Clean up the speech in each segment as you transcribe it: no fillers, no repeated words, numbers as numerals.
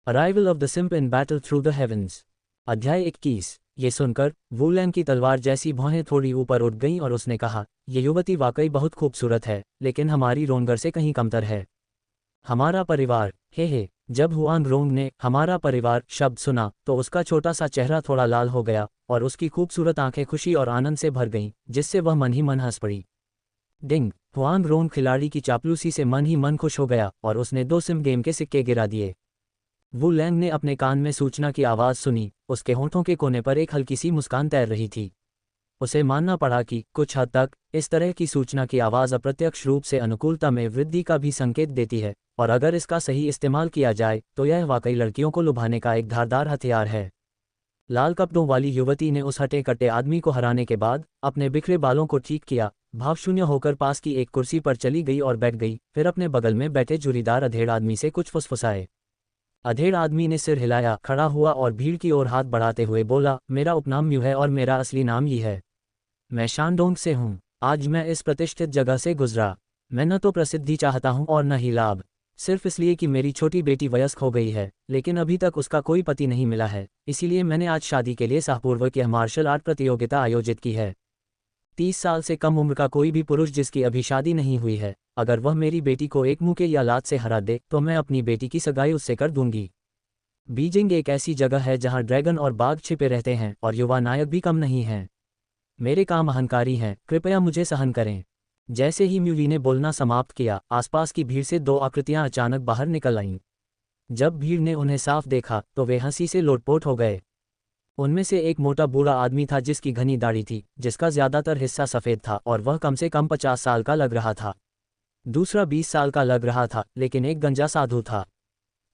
Arrival of the simp in battle through the heavens. अध्याय 21। ये सुनकर वू लैंग की तलवार जैसी भौहें थोड़ी ऊपर उठ गईं और उसने कहा, ये युवती वाकई बहुत खूबसूरत है, लेकिन हमारी रोंगर से कहीं कमतर है। हमारा परिवार, हे। जब हुआन रोंग ने हमारा परिवार शब्द सुना तो उसका छोटा सा चेहरा थोड़ा लाल हो गया और उसकी खूबसूरत आंखें खुशी और आनंद से भर गईं, जिससे वह मन ही मन हंस पड़ी। डिंग। हुआन रोंग खिलाड़ी की चापलूसी से मन ही मन खुश हो गया और उसने 2 सिम गेम के सिक्के गिरा दिए। वू लैंग ने अपने कान में सूचना की आवाज़ सुनी। उसके होंठों के कोने पर एक हल्की सी मुस्कान तैर रही थी। उसे मानना पड़ा कि कुछ हद तक इस तरह की सूचना की आवाज़ अप्रत्यक्ष रूप से अनुकूलता में वृद्धि का भी संकेत देती है, और अगर इसका सही इस्तेमाल किया जाए तो यह वाकई लड़कियों को लुभाने का एक धारदार हथियार है। लाल कपड़ों वाली युवती ने उस हटे कट्टे आदमी को हराने के बाद अपने बिखरे बालों को ठीक किया, भावशून्य होकर पास की एक कुर्सी पर चली गई और बैठ गई, फिर अपने बगल में बैठे जुरीदार अधेड़ आदमी से कुछ फुसफुसाए। अधेड़ आदमी ने सिर हिलाया, खड़ा हुआ और भीड़ की ओर हाथ बढ़ाते हुए बोला, मेरा उपनाम म्यू है और मेरा असली नाम ये है। मैं शानडोंग से हूँ। आज मैं इस प्रतिष्ठित जगह से गुजरा। मैं न तो प्रसिद्धि चाहता हूँ और न ही लाभ, सिर्फ इसलिए कि मेरी छोटी बेटी वयस्क हो गई है, लेकिन अभी तक उसका कोई पति नहीं मिला है, इसीलिए मैंने आज शादी के लिए साहपूर्वक यह मार्शल आर्ट प्रतियोगिता आयोजित की है। 30 साल से कम उम्र का कोई भी पुरुष जिसकी अभी शादी नहीं हुई है, अगर वह मेरी बेटी को एक मुक्के या लात से हरा दे तो मैं अपनी बेटी की सगाई उससे कर दूंगी। बीजिंग एक ऐसी जगह है जहां ड्रैगन और बाघ छिपे रहते हैं और युवा नायक भी कम नहीं हैं। मेरे काम अहंकारी हैं, कृपया मुझे सहन करें। जैसे ही म्यूली ने बोलना समाप्त किया, आसपास की भीड़ से 2 आकृतियां अचानक बाहर निकल आईं। जब भीड़ ने उन्हें साफ देखा तो वे हंसी से लोटपोट हो गए। उनमें से एक मोटा बूढ़ा आदमी था जिसकी घनी दाढ़ी थी, जिसका ज्यादातर हिस्सा सफ़ेद था और वह कम से कम 50 साल का लग रहा था। दूसरा 20 साल का लग रहा था, लेकिन एक गंजा साधु था।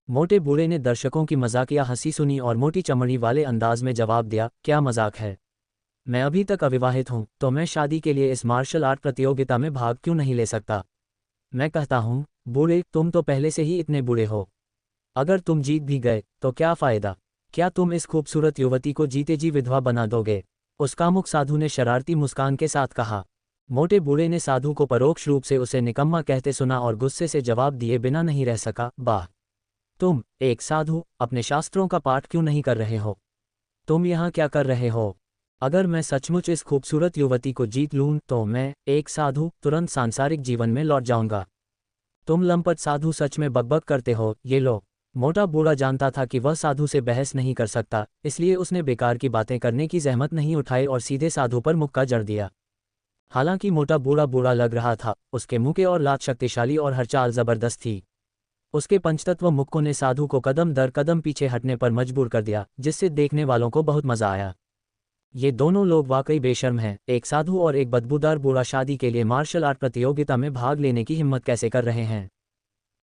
मोटे बूढ़े ने दर्शकों की मजाकिया हंसी सुनी और मोटी चमड़ी वाले अंदाज में जवाब दिया, क्या मजाक है। मैं अभी तक अविवाहित हूँ, तो मैं शादी के लिए इस मार्शल आर्ट प्रतियोगिता में भाग क्यों नहीं ले सकता। मैं कहता हूँ, बूढ़े, तुम तो पहले से ही इतने बूढ़े हो। अगर तुम जीत भी गए तो क्या फ़ायदा। क्या तुम इस खूबसूरत युवती को जीते जी विधवा बना दोगे। उस कामुक साधु ने शरारती मुस्कान के साथ कहा। मोटे बूढ़े ने साधु को परोक्ष रूप से उसे निकम्मा कहते सुना और गुस्से से जवाब दिए बिना नहीं रह सका, वाह। तुम, एक साधु, अपने शास्त्रों का पाठ क्यों नहीं कर रहे हो। तुम यहाँ क्या कर रहे हो। अगर मैं सचमुच इस खूबसूरत युवती को जीत लूँ तो मैं, एक साधु, तुरंत सांसारिक जीवन में लौट जाऊंगा। तुम लंपट साधु सच में बकबक करते हो, ये लो। मोटा बूढ़ा जानता था कि वह साधु से बहस नहीं कर सकता, इसलिए उसने बेकार की बातें करने की जहमत नहीं उठाई और सीधे साधु पर मुक्का जड़ दिया। हालांकि मोटा बूढ़ा बूढ़ा लग रहा था, उसके मुक्के और लात शक्तिशाली और हर चाल जबरदस्त थी। उसके पंचतत्व मुक्कों ने साधु को कदम दर कदम पीछे हटने पर मजबूर कर दिया, जिससे देखने वालों को बहुत मजा आया। ये दोनों लोग वाकई बेशर्म हैं, एक साधु और एक बदबूदार बूढ़ा शादी के लिए मार्शल आर्ट प्रतियोगिता में भाग लेने की हिम्मत कैसे कर रहे हैं।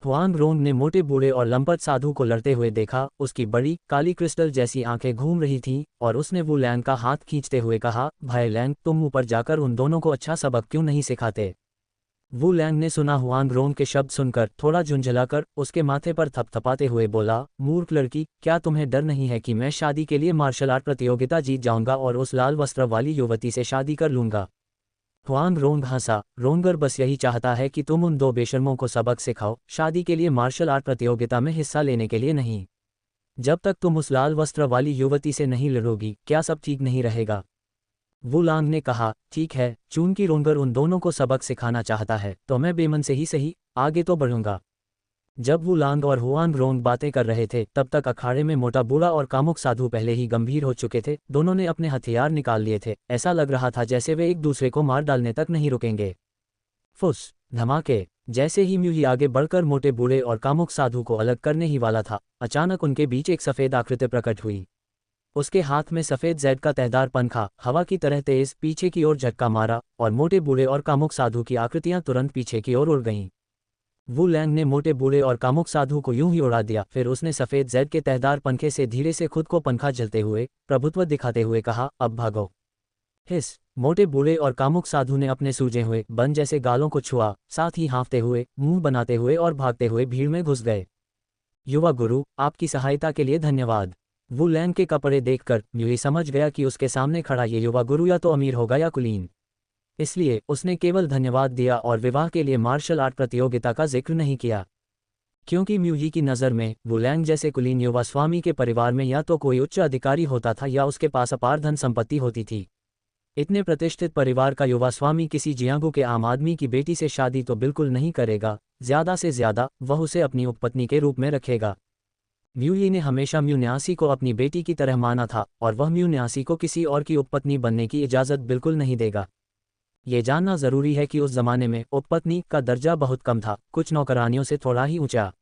हुआंग रोंग ने मोटे बूढ़े और लंपट साधु को लड़ते हुए देखा। उसकी बड़ी काली क्रिस्टल जैसी आंखें घूम रही थीं और उसने वू लैंग का हाथ खींचते हुए कहा, भाई लैंग, तुम ऊपर जाकर उन दोनों को अच्छा सबक क्यों नहीं सिखाते। वू लैंग ने सुना हुआंग रोंग के शब्द सुनकर थोड़ा झुंझलाकर उसके माथे पर थपथपाते हुए बोला, मूर्ख लड़की, क्या तुम्हें डर नहीं है कि मैं शादी के लिए मार्शल आर्ट प्रतियोगिता जीत जाऊंगा और उस लाल वस्त्र वाली युवती से शादी कर लूंगा। हुआंग रोंग हंसा, रोंगर बस यही चाहता है कि तुम उन 2 बेशर्मों को सबक सिखाओ, शादी के लिए मार्शल आर्ट प्रतियोगिता में हिस्सा लेने के लिए नहीं। जब तक तुम उस लाल वस्त्र वाली युवती से नहीं लड़ोगी, क्या सब ठीक नहीं रहेगा। वू लांग ने कहा, ठीक है, चूंकि रोंगर उन दोनों को सबक सिखाना चाहता है तो मैं बेमन से ही सही, आगे तो बढ़ूंगा। जब वू लांग और हुआंग रोंग बातें कर रहे थे तब तक अखाड़े में मोटा बूढ़ा और कामुक साधु पहले ही गंभीर हो चुके थे। दोनों ने अपने हथियार निकाल लिए थे, ऐसा लग रहा था जैसे वे एक दूसरे को मार डालने तक नहीं रुकेंगे। फुस, धमाके। जैसे ही म्यूही आगे बढ़कर मोटे बूढ़े और कामुक साधु को अलग करने ही वाला था, अचानक उनके बीच एक सफ़ेद आकृति प्रकट हुई। उसके हाथ में सफ़ेद जेड का तहदार पंखा हवा की तरह तेज पीछे की ओर झटका मारा और मोटे बूढ़े और कामुक साधु की आकृतियां तुरंत पीछे की ओर उड़ गईं। वू लैंग ने मोटे बूढ़े और कामुक साधु को यूं ही उड़ा दिया, फिर उसने सफ़ेद जेड के तहदार पंखे से धीरे से खुद को पंखा झलते हुए प्रभुत्व दिखाते हुए कहा, अब भागो। हिस। मोटे बूढ़े और कामुक साधु ने अपने सूजे हुए बन जैसे गालों को छुआ, साथ ही हाँफते हुए, मुंह बनाते हुए और भागते हुए भीड़ में घुस गए। युवा गुरु, आपकी सहायता के लिए धन्यवाद। वू लैंग के कपड़े देखकर म्यूही समझ गया कि उसके सामने खड़ा ये युवा गुरु या तो अमीर होगा या कुलीन, इसलिए उसने केवल धन्यवाद दिया और विवाह के लिए मार्शल आर्ट प्रतियोगिता का जिक्र नहीं किया। क्योंकि म्यूयी की नज़र में वुलैंग जैसे कुलीन युवा स्वामी के परिवार में या तो कोई उच्च अधिकारी होता था या उसके पास अपार धन संपत्ति होती थी। इतने प्रतिष्ठित परिवार का युवा स्वामी किसी जियांगू के आम आदमी की बेटी से शादी तो बिल्कुल नहीं करेगा, ज्यादा से ज्यादा वह उसे अपनी उपपत्नी के रूप में रखेगा। म्यूयी ने हमेशा म्यून्यासी को अपनी बेटी की तरह माना था और वह म्यून्यासी को किसी और की उपपत्नी बनने की इजाज़त बिल्कुल नहीं देगा। ये जानना ज़रूरी है कि उस ज़माने में उपपत्नी का दर्जा बहुत कम था, कुछ नौकरानियों से थोड़ा ही ऊंचा।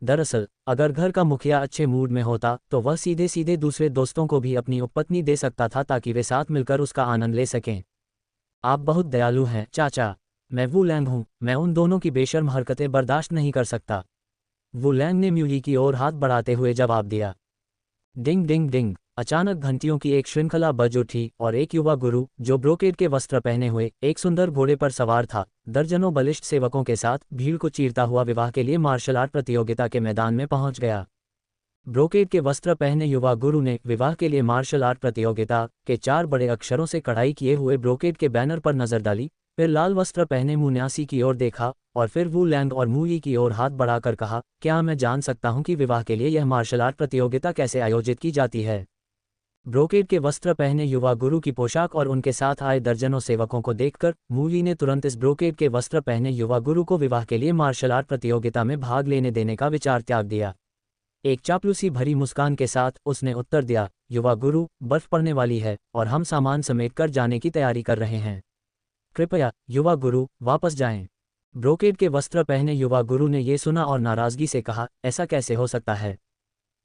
दरअसल अगर घर का मुखिया अच्छे मूड में होता तो वह सीधे सीधे दूसरे दोस्तों को भी अपनी उपपत्नी दे सकता था ताकि वे साथ मिलकर उसका आनंद ले सकें। आप बहुत दयालु हैं चाचा। मैं वुलैंग हूँ, मैं उन दोनों की बेशर्म हरकतें बर्दाश्त नहीं कर सकता। वुलैंग ने म्यूयी की ओर हाथ बढ़ाते हुए जवाब दिया। डिंग डिंग डिंग, अचानक घंटियों की एक श्रृंखला बज उठी और एक युवा गुरु जो ब्रोकेड के वस्त्र पहने हुए एक सुंदर घोड़े पर सवार था, दर्जनों बलिष्ठ सेवकों के साथ भीड़ को चीरता हुआ विवाह के लिए मार्शल आर्ट प्रतियोगिता के मैदान में पहुंच गया। ब्रोकेड के वस्त्र पहने युवा गुरु ने विवाह के लिए मार्शल आर्ट प्रतियोगिता के 4 बड़े अक्षरों से कढ़ाई किए हुए ब्रोकेड के बैनर पर नजर डाली, फिर लाल वस्त्र पहने म्यून्यासी की ओर देखा और फिर वुलैंग और म्यूयी की ओर हाथ बढ़ाकर कहा, क्या मैं जान सकता हूं कि विवाह के लिए यह मार्शल आर्ट प्रतियोगिता कैसे आयोजित की जाती है? ब्रोकेड के वस्त्र पहने युवा गुरु की पोशाक और उनके साथ आए दर्जनों सेवकों को देखकर म्यूयी ने तुरंत इस ब्रोकेड के वस्त्र पहने युवा गुरु को विवाह के लिए मार्शल आर्ट प्रतियोगिता में भाग लेने देने का विचार त्याग दिया। एक चापलूसी भरी मुस्कान के साथ उसने उत्तर दिया, युवा गुरु, बर्फ पड़ने वाली है और हम सामान समेटकर जाने की तैयारी कर रहे हैं। कृपया युवा गुरु वापस जाएं। ब्रोकेड के वस्त्र पहने युवा गुरु ने यह सुना और नाराजगी से कहा, ऐसा कैसे हो सकता है?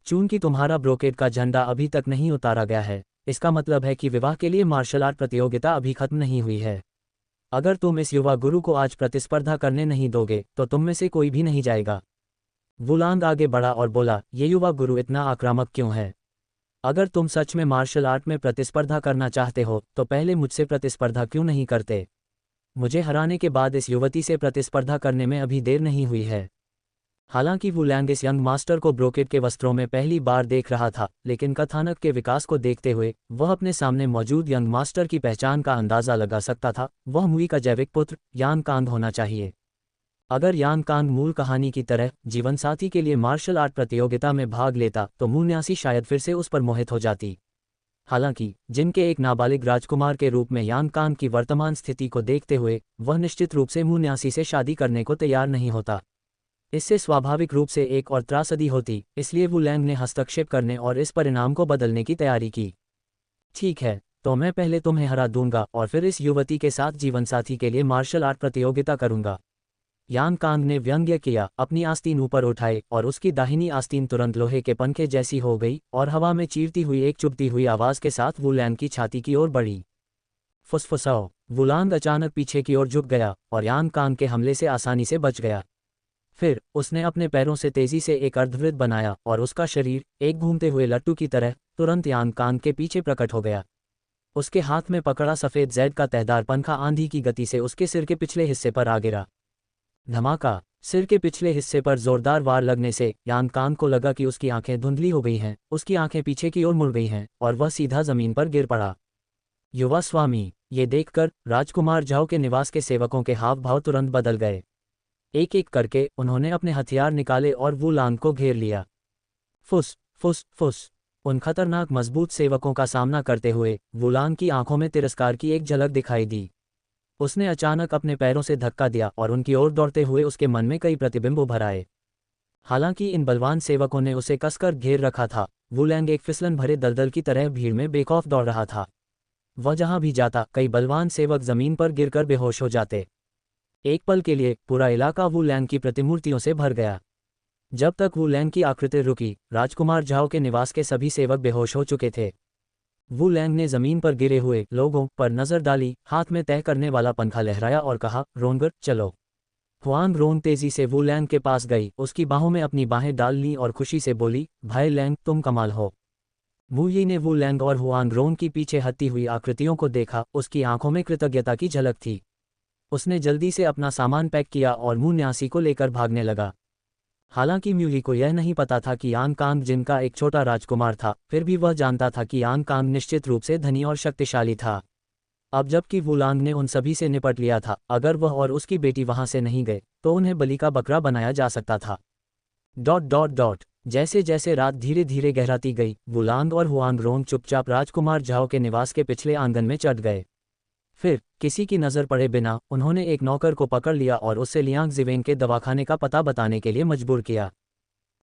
चूंकि तुम्हारा ब्रोकेड का झंडा अभी तक नहीं उतारा गया है, इसका मतलब है कि विवाह के लिए मार्शल आर्ट प्रतियोगिता अभी खत्म नहीं हुई है। अगर तुम इस युवा गुरु को आज प्रतिस्पर्धा करने नहीं दोगे तो तुम में से कोई भी नहीं जाएगा। वुलैंग आगे बढ़ा और बोला, ये युवा गुरु इतना आक्रामक क्यों है? अगर तुम सच में मार्शल आर्ट में प्रतिस्पर्धा करना चाहते हो तो पहले मुझसे प्रतिस्पर्धा क्यों नहीं करते? मुझे हराने के बाद इस युवती से प्रतिस्पर्धा करने में अभी देर नहीं हुई है। हालांकि वुलैंग इस यंग मास्टर को ब्रोकेड के वस्त्रों में पहली बार देख रहा था, लेकिन कथानक के विकास को देखते हुए वह अपने सामने मौजूद यंग मास्टर की पहचान का अंदाजा लगा सकता था। वह म्यूयी का जैविक पुत्र यान कांग होना चाहिए। अगर यान कांग मूल कहानी की तरह जीवनसाथी के लिए मार्शल आर्ट प्रतियोगिता में भाग लेता तो म्यून्यासी शायद फिर से उस पर मोहित हो जाती। हालांकि जिनके एक नाबालिग राजकुमार के रूप में यान कांग की वर्तमान स्थिति को देखते हुए वह निश्चित रूप से म्यून्यासी से शादी करने को तैयार नहीं होता। इससे स्वाभाविक रूप से एक और त्रासदी होती, इसलिए वुलैंग ने हस्तक्षेप करने और इस परिणाम को बदलने की तैयारी की। ठीक है, तो मैं पहले तुम्हें हरा दूंगा और फिर इस युवती के साथ जीवनसाथी के लिए मार्शल आर्ट प्रतियोगिता करूंगा। यान कांग ने व्यंग्य किया, अपनी आस्तीन ऊपर उठाए और उसकी दाहिनी आस्तीन तुरंत लोहे के पंखे जैसी हो गई और हवा में चीरती हुई एक चुभती हुई आवाज के साथ वुलैंग की छाती की ओर बढ़ी। फुसफुसाओ। वुलैंग अचानक पीछे की ओर झुक गया और यान कांग के हमले से आसानी से बच गया। फिर उसने अपने पैरों से तेजी से एक अर्धवृत्त बनाया और उसका शरीर एक घूमते हुए लट्टू की तरह तुरंत यान कांग के पीछे प्रकट हो गया। उसके हाथ में पकड़ा सफेद जैड का तहदार पंखा आंधी की गति से उसके सिर के पिछले हिस्से पर आ गिरा। धमाका। सिर के पिछले हिस्से पर जोरदार वार लगने से यान कांग को लगा कि उसकी आंखें धुंधली हो गई हैं, उसकी आंखें पीछे की ओर मुड़ गई हैं और वह सीधा जमीन पर गिर पड़ा। युवा स्वामी। ये देखकर राजकुमार झाओ के निवास के सेवकों के हाव भाव तुरंत बदल गए। एक एक करके उन्होंने अपने हथियार निकाले और वुलैंग को घेर लिया। फुस फुस फुस। उन खतरनाक मजबूत सेवकों का सामना करते हुए वुलैंग की आंखों में तिरस्कार की एक झलक दिखाई दी। उसने अचानक अपने पैरों से धक्का दिया और उनकी ओर दौड़ते हुए उसके मन में कई प्रतिबिंब उभर आए। हालांकि इन बलवान सेवकों ने उसे कसकर घेर रखा था, वुलैंग एक फिसलन भरे दलदल की तरह भीड़ में बेखौफ दौड़ रहा था। वह जहां भी जाता कई बलवान सेवक जमीन पर गिरकर बेहोश हो जाते। एक पल के लिए पूरा इलाका वुलैंग की प्रतिमूर्तियों से भर गया। जब तक वुलैंग की आकृति रुकी, राजकुमार झाओ के निवास के सभी सेवक बेहोश हो चुके थे। वुलैंग ने जमीन पर गिरे हुए लोगों पर नजर डाली, हाथ में तय करने वाला पंखा लहराया और कहा, रोंगर चलो। हुआंग रोंग तेजी से वुलैंग के पास गई, उसकी बाहों में अपनी बाहें डाल ली और खुशी से बोली, भाई लैंग तुम कमाल हो। म्यूयी ने वुलैंग और हुआंग रोंग की पीछे हटती हुई आकृतियों को देखा, उसकी आंखों में कृतज्ञता की झलक थी। उसने जल्दी से अपना सामान पैक किया और म्यून्यासी को लेकर भागने लगा। हालांकि म्यूयी को यह नहीं पता था कि यान कांग जिनका एक छोटा राजकुमार था, फिर भी वह जानता था कि यान कांग निश्चित रूप से धनी और शक्तिशाली था। अब जबकि वुलैंग ने उन सभी से निपट लिया था, अगर वह और उसकी बेटी वहां से नहीं गए तो उन्हें बलि का बकरा बनाया जा सकता था। जैसे जैसे रात धीरे धीरे गहराती गई, वुलांग और हुआंगरोंग चुपचाप राजकुमार झाओ के निवास के पिछले आंगन में चढ़ गए। फिर किसी की नज़र पड़े बिना उन्होंने एक नौकर को पकड़ लिया और उससे लियांग जिवेंग के दवाखाने का पता बताने के लिए मजबूर किया।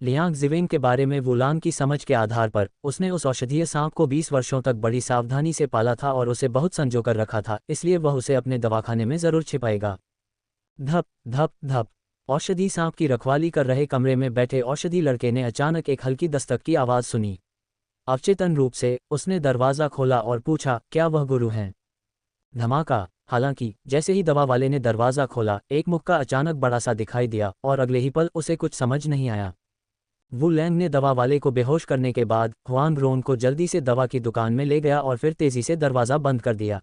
लियांग जिवेंग के बारे में वुलांग की समझ के आधार पर उसने उस औषधीय सांप को 20 वर्षों तक बड़ी सावधानी से पाला था और उसे बहुत संजोकर रखा था, इसलिए वह उसे अपने दवाखाने में जरूर छिपाएगा। धप धप धप। औषधि सांप की रखवाली कर रहे कमरे में बैठे औषधि लड़के ने अचानक एक हल्की दस्तक की आवाज़ सुनी। अवचेतन रूप से उसने दरवाज़ा खोला और पूछा, क्या वह गुरु हैं? धमाका। हालांकि जैसे ही दवा वाले ने दरवाज़ा खोला, एक मुक्का अचानक बड़ा सा दिखाई दिया और अगले ही पल उसे कुछ समझ नहीं आया। वू लैंग ने दवा वाले को बेहोश करने के बाद हुआंगरोंग को जल्दी से दवा की दुकान में ले गया और फिर तेज़ी से दरवाज़ा बंद कर दिया।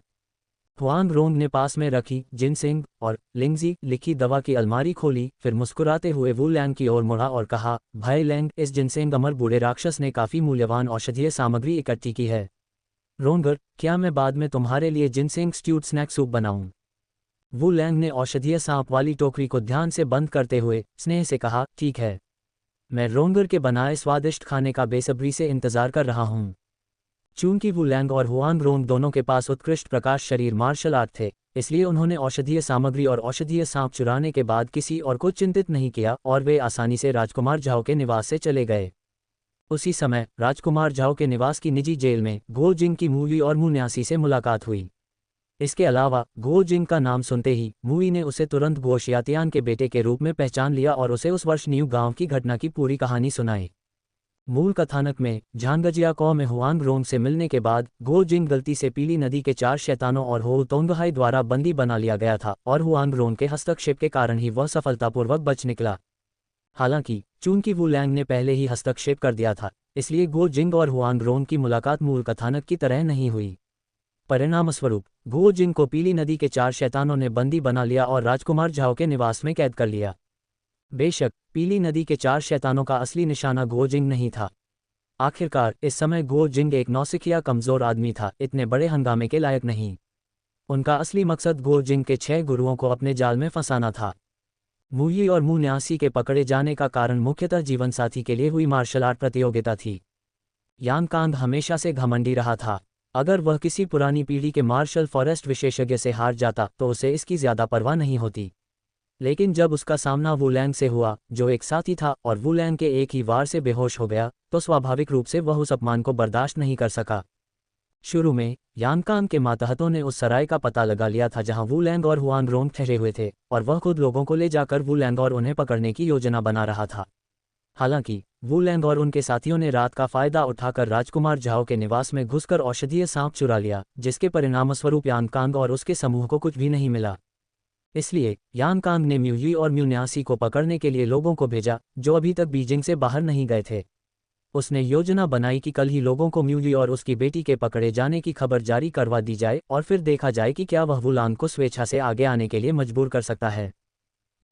हुआंगरोंग ने पास में रखी जिनसिंग और लिंगजी लिखी दवा की अलमारी खोली, फिर मुस्कुराते हुए वू लैंग की ओर मुड़ा और कहा, भाई लैंग, इस जिनसिंग अमर बूढ़े राक्षस ने काफ़ी मूल्यवान औषधीय सामग्री इकट्ठी की है। रोंगर, क्या मैं बाद में तुम्हारे लिए जिनसिंग स्ट्यूड स्नैक सूप बनाऊं? वू लैंग ने औषधीय सांप वाली टोकरी को ध्यान से बंद करते हुए स्नेह से कहा, ठीक है, मैं रोंगर के बनाए स्वादिष्ट खाने का बेसब्री से इंतजार कर रहा हूं। चूंकि वू लैंग और हुआंगरोंग दोनों के पास उत्कृष्ट प्रकाश शरीर मार्शल आर्ट थे, इसलिए उन्होंने औषधीय सामग्री और औषधीय सांप चुराने के बाद किसी और को चिंतित नहीं किया और वे आसानी से राजकुमार झाओ के निवास से चले गए। उसी समय राजकुमार झाओ के निवास की निजी जेल में गो जिंग की मूवी और मुन्यासी से मुलाकात हुई। इसके अलावा गो जिंग का नाम सुनते ही मूवी ने उसे तुरंत गो शियातियान के बेटे के रूप में पहचान लिया और उसे उस वर्ष न्यू गांव की घटना की पूरी कहानी सुनाई। मूल कथानक में झांगजियाकौ में हुआंगरोंग से मिलने के बाद गो जिंग गलती से पीली नदी के 4 शैतानों और हो तोंगहाई द्वारा बंदी बना लिया गया था और हुआंगरोंग के हस्तक्षेप के कारण ही वह सफलतापूर्वक बच निकला। हालांकि चूंकि वू लैंग ने पहले ही हस्तक्षेप कर दिया था, इसलिए गो जिंग और हुआंगरोंग की मुलाकात मूल कथानक की तरह नहीं हुई। परिणामस्वरूप गो जिंग को पीली नदी के 4 शैतानों ने बंदी बना लिया और राजकुमार झाओ के निवास में कैद कर लिया। बेशक पीली नदी के 4 शैतानों का असली निशाना गो जिंग नहीं था। आखिरकार इस समय गो जिंग एक नौसिखिया कमज़ोर आदमी था, इतने बड़े हंगामे के लायक नहीं। उनका असली मकसद गो जिंग के 6 गुरुओं को अपने जाल में फंसाना था। मूयी और मुन्यासी के पकड़े जाने का कारण मुख्यतः जीवनसाथी के लिए हुई मार्शल आर्ट प्रतियोगिता थी। यान कांग हमेशा से घमंडी रहा था। अगर वह किसी पुरानी पीढ़ी के मार्शल फॉरेस्ट विशेषज्ञ से हार जाता तो उसे इसकी ज़्यादा परवाह नहीं होती। लेकिन जब उसका सामना वू लैंग से हुआ, जो एक साथी था, और वू लैंग के एक ही वार से बेहोश हो गया, तो स्वाभाविक रूप से वह उस अपमान को बर्दाश्त नहीं कर सका। शुरू में यानकांग के मातहतों ने उस सराय का पता लगा लिया था जहां वू लैंग और हुआंगरोंग ठहरे हुए थे, और वह खुद लोगों को ले जाकर वू लैंग और उन्हें पकड़ने की योजना बना रहा था। हालांकि वू लैंग और उनके साथियों ने रात का फायदा उठाकर राजकुमार झाओ के निवास में घुसकर औषधीय सांप चुरा लिया, जिसके परिणामस्वरूप यानकांग और उसके समूह को कुछ भी नहीं मिला। इसलिए यानकांग ने म्यूयी और म्यून्यासी को पकड़ने के लिए लोगों को भेजा, जो अभी तक बीजिंग से बाहर नहीं गए थे। उसने योजना बनाई कि कल ही लोगों को म्यूयी और उसकी बेटी के पकड़े जाने की खबर जारी करवा दी जाए और फिर देखा जाए कि क्या वह वुलांग को स्वेच्छा से आगे आने के लिए मजबूर कर सकता है।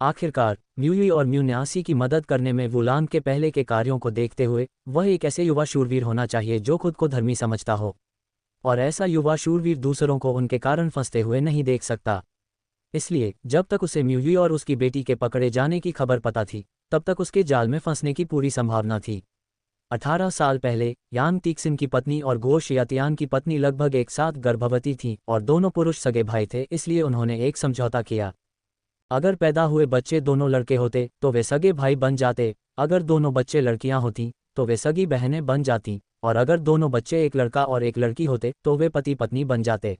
आखिरकार म्यूयी और म्यून्यासी की मदद करने में वुलांग के पहले के कार्यों को देखते हुए वह एक ऐसे युवा शूरवीर होना चाहिए जो खुद को धर्मी समझता हो, और ऐसा युवा शूरवीर दूसरों को उनके कारण फंसते हुए नहीं देख सकता। इसलिए जब तक उसे म्यूयी और उसकी बेटी के पकड़े जाने की खबर पता थी, तब तक उसके जाल में फंसने की पूरी संभावना थी। 18 साल पहले यांग तीक्सिन की पत्नी और गो शियातियान की पत्नी लगभग एक साथ गर्भवती थीं और दोनों पुरुष सगे भाई थे, इसलिए उन्होंने एक समझौता किया। अगर पैदा हुए बच्चे दोनों लड़के होते तो वे सगे भाई बन जाते, अगर दोनों बच्चे लड़कियां होती तो वे सगी बहनें बन जाती, और अगर दोनों बच्चे एक लड़का और एक लड़की होते तो वे पति पत्नी बन जाते।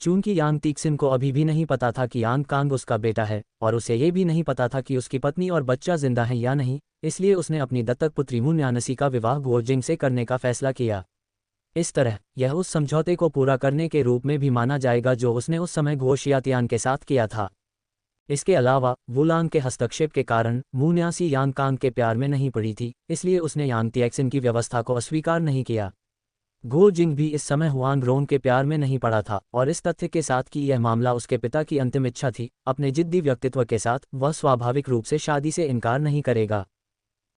चूंकि यांग तीक्सिन को अभी भी नहीं पता था कि यांग कांग उसका बेटा है, और उसे ये भी नहीं पता था कि उसकी पत्नी और बच्चा जिंदा है या नहीं, इसलिए उसने अपनी दत्तक पुत्री मुन्यानसी का विवाह गो जिंग से करने का फैसला किया। इस तरह यह उस समझौते को पूरा करने के रूप में भी माना जाएगा जो उसने उस समय गो शियातियान के साथ किया था। इसके अलावा वुलांग के हस्तक्षेप के कारण मुन्यासी यांग कांग के प्यार में नहीं पड़ी थी, इसलिए उसने यांग तीक्सिन की व्यवस्था को अस्वीकार नहीं किया। गो जिंग भी इस समय हुआंगरोंग के प्यार में नहीं पड़ा था, और इस तथ्य के साथ कि यह मामला उसके पिता की अंतिम इच्छा थी, अपने जिद्दी व्यक्तित्व के साथ वह स्वाभाविक रूप से शादी से इनकार नहीं करेगा।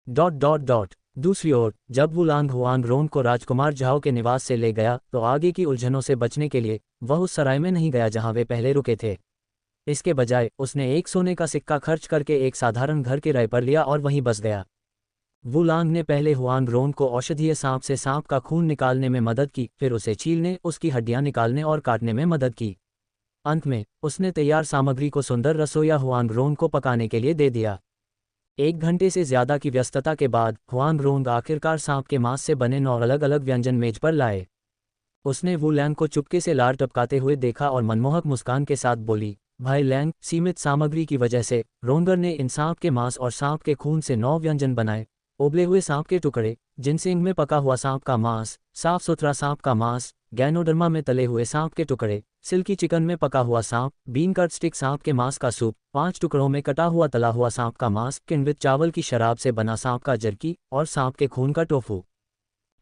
दूसरी ओर जब वुलांग हुआंगरोंग को राजकुमार झाओ के निवास से ले गया तो आगे की उलझनों से बचने के लिए वह उस सराय में नहीं गया जहां वे पहले रुके थे। इसके बजाय उसने एक सोने का सिक्का खर्च करके एक साधारण घर किराए पर लिया और वहीं बस गया। वुलांग ने पहले हुआंग रोंग को औषधीय सांप से सांप का खून निकालने में मदद की, फिर उसे छीलने, उसकी हड्डियां निकालने और काटने में मदद की। अंत में उसने तैयार सामग्री को सुंदर रसोइया हुआंग रोंग को पकाने के लिए दे दिया। 1 घंटे से ज्यादा की व्यस्तता के बाद हुआंग रोंग आखिरकार सांप के मांस से बने 9 अलग अलग व्यंजन मेज पर लाए। उसने वू लैंग को चुपके से लार टपकाते हुए देखा और मनमोहक मुस्कान के साथ बोली, भाई लैंग, सीमित सामग्री की वजह से रोंगर ने इन सांप के मांस और सांप के खून से 9 व्यंजन बनाए। उबले हुए सांप के टुकड़े, जिनसिंग में पका हुआ सांप का मांस, साफ सुथरा सांप का मांस, गैनोडर्मा में तले हुए सांप के टुकड़े, सिल्की चिकन में पका हुआ सांप, बीन कट स्टिक सांप के मांस का सूप, 5 टुकड़ों में कटा हुआ तला हुआ सांप का मांस, किण्वित चावल की शराब से बना सांप का जर्की और सांप के खून का टोफू।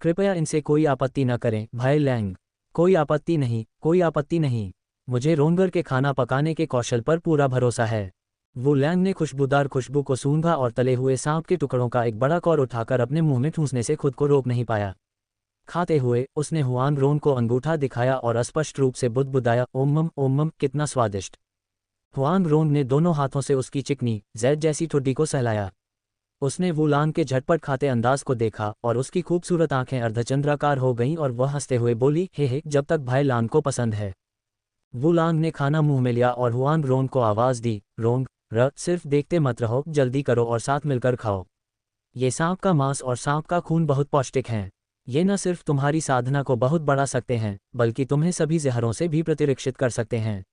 कृपया इनसे कोई आपत्ति न करें, भाई लैंग। कोई आपत्ति नहीं, कोई आपत्ति नहीं। मुझे रोंगर के खाना पकाने के कौशल पर पूरा भरोसा है। वू लैंग ने खुशबूदार खुशबू को सूंघा और तले हुए सांप के टुकड़ों का एक बड़ा कौर उठाकर अपने मुंह में ठूंसने से खुद को रोक नहीं पाया। खाते हुए उसने हुआंग रोंग को अंगूठा दिखाया और स्पष्ट रूप से बुदबुदाया, ओमम, कितना स्वादिष्ट। हुआंग रोंग ने दोनों हाथों से उसकी चिकनी, जैद जैसी ठुड्डी को सहलाया। उसने वुलांग के झटपट खाते अंदाज को देखा और उसकी खूबसूरत आंखें अर्धचंद्राकार हो गईं और वह हंसते हुए बोली, हे, जब तक भाई लांग को पसंद है। वुलांग ने खाना मुंह में लिया और हुआंग रोंग को आवाज दी, रोंग, सिर्फ देखते मत रहो, जल्दी करो और साथ मिलकर खाओ। ये सांप का मांस और सांप का खून बहुत पौष्टिक हैं। ये न सिर्फ तुम्हारी साधना को बहुत बढ़ा सकते हैं, बल्कि तुम्हें सभी जहरों से भी प्रतिरक्षित कर सकते हैं।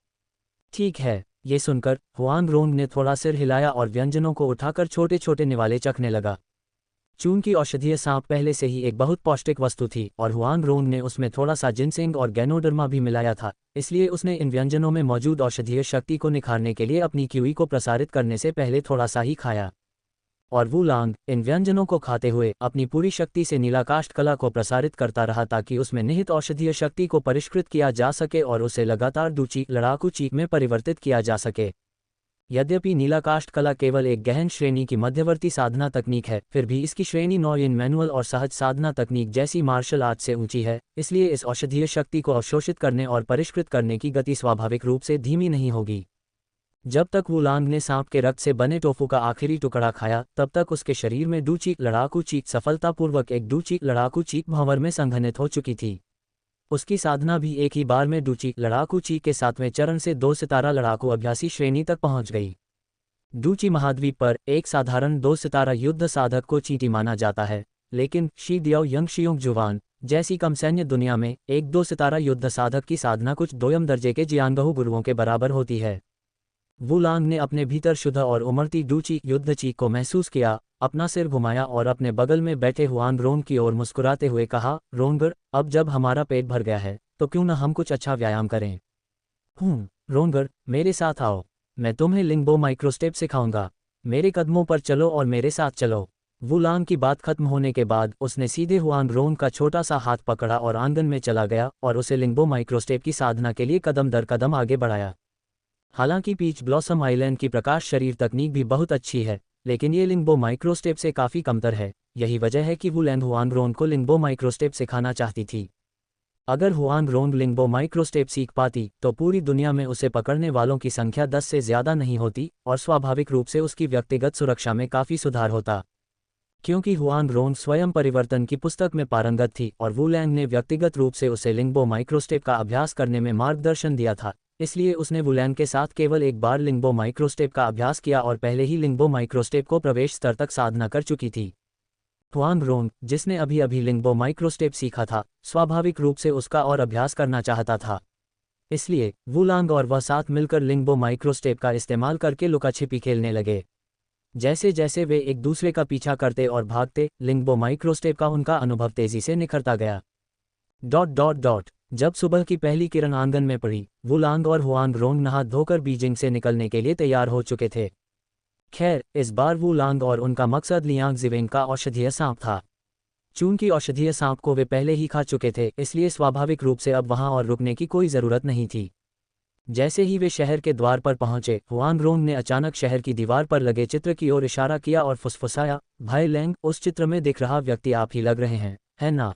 ठीक है। ये सुनकर हुआंग रोंग ने थोड़ा सिर हिलाया और व्यंजनों को उठाकर छोटे छोटे निवाले चखने लगा। चूंकि औषधीय सांप पहले से ही एक बहुत पौष्टिक वस्तु थी और हुआंग रोंग ने उसमें थोड़ा सा जिनसिंग और गैनोडर्मा भी मिलाया था, इसलिए उसने इन व्यंजनों में मौजूद औषधीय शक्ति को निखारने के लिए अपनी क्यूई को प्रसारित करने से पहले थोड़ा सा ही खाया। और वुलांग इन व्यंजनों को खाते हुए अपनी पूरी शक्ति से नीलाकाष्ठ कला को प्रसारित करता रहा ताकि उसमें निहित औषधीय शक्ति को परिष्कृत किया जा सके और उसे लगातार दूची लड़ाकू चीक में परिवर्तित किया जा सके। यद्यपि नीलाकाष्ठ कला केवल एक गहन श्रेणी की मध्यवर्ती साधना तकनीक है, फिर भी इसकी श्रेणी नॉन मैनुअल और सहज साधना तकनीक जैसी मार्शल आर्ट से ऊंची है, इसलिए इस औषधीय शक्ति को अवशोषित करने और परिष्कृत करने की गति स्वाभाविक रूप से धीमी नहीं होगी। जब तक वुलांग ने सांप के रक्त से बने टोफू का आखिरी टुकड़ा खाया, तब तक उसके शरीर में डूचीक लड़ाकू चीक सफलतापूर्वक एक डूचीक लड़ाकू चीक भंवर में संघनित हो चुकी थी। उसकी साधना भी एक ही बार में डूचीक लड़ाकू चीक के 7वें चरण से 2 सितारा लड़ाकू अभ्यासी श्रेणी तक पहुंच गई। डूची महाद्वीप पर एक साधारण 2 सितारा युद्ध साधक को चींटी माना जाता है, लेकिन शी डियाओ यंग शियोंग जुवान जैसी कम सैन्य दुनिया में एक 2 सितारा युद्ध साधक की साधना कुछ दोयम दर्जे के जियांगहू गुरुओं के बराबर होती है। वुलांग ने अपने भीतर शुद्ध और उमड़ती डूची युद्ध चीक को महसूस किया, अपना सिर घुमाया और अपने बगल में बैठे हुआंग रोंग की ओर मुस्कुराते हुए कहा, रोंगर, अब जब हमारा पेट भर गया है तो क्यों न हम कुछ अच्छा व्यायाम करें। रोंगर, मेरे साथ आओ, मैं तुम्हें लिंगबो माइक्रोस्टेप सिखाऊंगा। मेरे कदमों पर चलो और मेरे साथ चलो। वुलांग की बात खत्म होने के बाद उसने सीधे हुआंग रोंग का छोटा सा हाथ पकड़ा और आंगन में चला गया और उसे लिंगबो माइक्रोस्टेप की साधना के लिए कदम दर कदम आगे बढ़ाया। हालांकि पीच ब्लॉसम आइलैंड की प्रकाश शरीर तकनीक भी बहुत अच्छी है, लेकिन ये लिंगबो माइक्रोस्टेप से काफ़ी कमतर है। यही वजह है कि वुलैंग हुआंग रोंग को लिंगबो माइक्रोस्टेप सिखाना चाहती थी। अगर हुआंग रोंग लिंगबो माइक्रोस्टेप सीख पाती तो पूरी दुनिया में उसे पकड़ने वालों की संख्या 10 से ज़्यादा नहीं होती और स्वाभाविक रूप से उसकी व्यक्तिगत सुरक्षा में काफ़ी सुधार होता। क्योंकि हुआंग रोंग स्वयं परिवर्तन की पुस्तक में पारंगत थी और वुलैंग ने व्यक्तिगत रूप से उसे लिंगबो माइक्रोस्टेप का अभ्यास करने में मार्गदर्शन दिया था, इसलिए उसने वुलैंग के साथ केवल एक बार लिंगबो माइक्रोस्टेप का अभ्यास किया और पहले ही लिंगबो माइक्रोस्टेप को प्रवेश स्तर तक साधना कर चुकी थी। हुआंग रोंग, जिसने अभी अभी लिंगबो माइक्रोस्टेप सीखा था, स्वाभाविक रूप से उसका और अभ्यास करना चाहता था। इसलिए वुलांग और वह साथ मिलकर लिंगबो माइक्रोस्टेप का इस्तेमाल करके लुका छिपी खेलने लगे। जैसे जैसे वे एक दूसरे का पीछा करते और भागते, लिंगबो माइक्रोस्टेप का उनका अनुभव तेजी से निखरता गया। जब सुबह की पहली किरण आंगन में पड़ी, वुलांग और हुआंग रोंग नहा धोकर बीजिंग से निकलने के लिए तैयार हो चुके थे। खैर, इस बार वुलांग और उनका मकसद लियांग जिवेंग का औषधीय सांप था। चूंकि औषधीय सांप को वे पहले ही खा चुके थे, इसलिए स्वाभाविक रूप से अब वहां और रुकने की कोई ज़रूरत नहीं थी। जैसे ही वे शहर के द्वार पर पहुंचे, हुआंग रोंग ने अचानक शहर की दीवार पर लगे चित्र की ओर इशारा किया और फुसफुसाया, भाई लैंग, उस चित्र में दिख रहा व्यक्ति आप ही लग रहे हैं, है ना?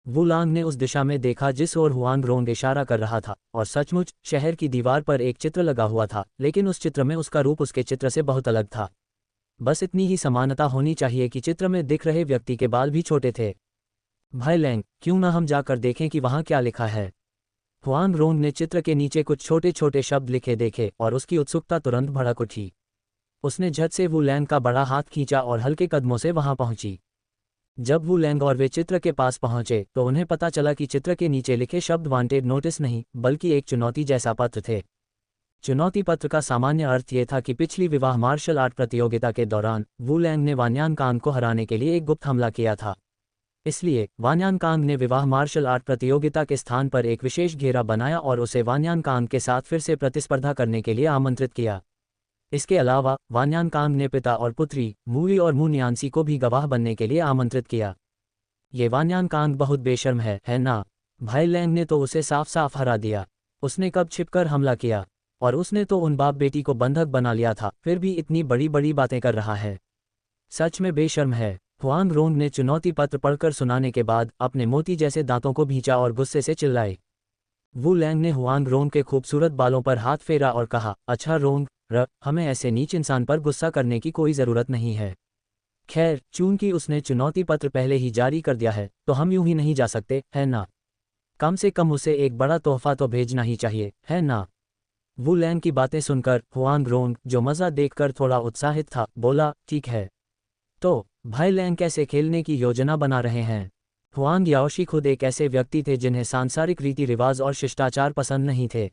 वुलांग ने उस दिशा में देखा जिस ओर हुआंग रोंग इशारा कर रहा था, और सचमुच शहर की दीवार पर एक चित्र लगा हुआ था, लेकिन उस चित्र में उसका रूप उसके चित्र से बहुत अलग था। बस इतनी ही समानता होनी चाहिए कि चित्र में दिख रहे व्यक्ति के बाल भी छोटे थे। भाई लैंग, क्यों ना हम जाकर देखें कि वहाँ क्या लिखा है। हुआंग रोंग ने चित्र के नीचे कुछ छोटे छोटे शब्द लिखे देखे और उसकी उत्सुकता तुरंत भड़क उठी। उसने झट से वू लैंग का बड़ा हाथ खींचा और हल्के कदमों से वहां पहुंची। जब वू लैंग और वे चित्र के पास पहुंचे तो उन्हें पता चला कि चित्र के नीचे लिखे शब्द वांटेड नोटिस नहीं बल्कि एक चुनौती जैसा पत्र थे। चुनौती पत्र का सामान्य अर्थ ये था कि पिछली विवाह मार्शल आर्ट प्रतियोगिता के दौरान वू लैंग ने वान्यान कांग को हराने के लिए एक गुप्त हमला किया था। इसलिए वान्यान कांग ने विवाह मार्शल आर्ट प्रतियोगिता के स्थान पर एक विशेष घेरा बनाया और उसे वान्यान कांग के साथ फिर से प्रतिस्पर्धा करने के लिए आमंत्रित किया। इसके अलावा वान्यान कांग ने पिता और पुत्री मूवी और मू न्यान्सी को भी गवाह बनने के लिए आमंत्रित किया। ये वान्यान कांग बहुत बेशर्म है ना। भाई लैंग ने तो उसे साफ साफ हरा दिया। उसने कब छिपकर हमला किया, और उसने तो उन बाप बेटी को बंधक बना लिया था, फिर भी इतनी बड़ी बड़ी बातें कर रहा है। सच में बेशर्म है। हुआंग रोंग ने चुनौती पत्र पढ़कर सुनाने के बाद अपने मोती जैसे दांतों को भींचा और गुस्से से चिल्लाए। वू लैंग ने हुआंग रोंग के खूबसूरत बालों पर हाथ फेरा और कहा, अच्छा रोंग, हमें ऐसे नीच इंसान पर गुस्सा करने की कोई ज़रूरत नहीं है। खैर, चूंकि उसने चुनौती पत्र पहले ही जारी कर दिया है तो हम यूं ही नहीं जा सकते, है ना। कम से कम उसे एक बड़ा तोहफा तो भेजना ही चाहिए, है ना। वू लैंग की बातें सुनकर हुआंग रोंग, जो मज़ा देखकर थोड़ा उत्साहित था, बोला, ठीक है। तो भाई लैंग कैसे खेलने की योजना बना रहे हैं। हुआंग याओशी खुद एक ऐसे व्यक्ति थे जिन्हें सांसारिक रीति रिवाज और शिष्टाचार पसंद नहीं थे।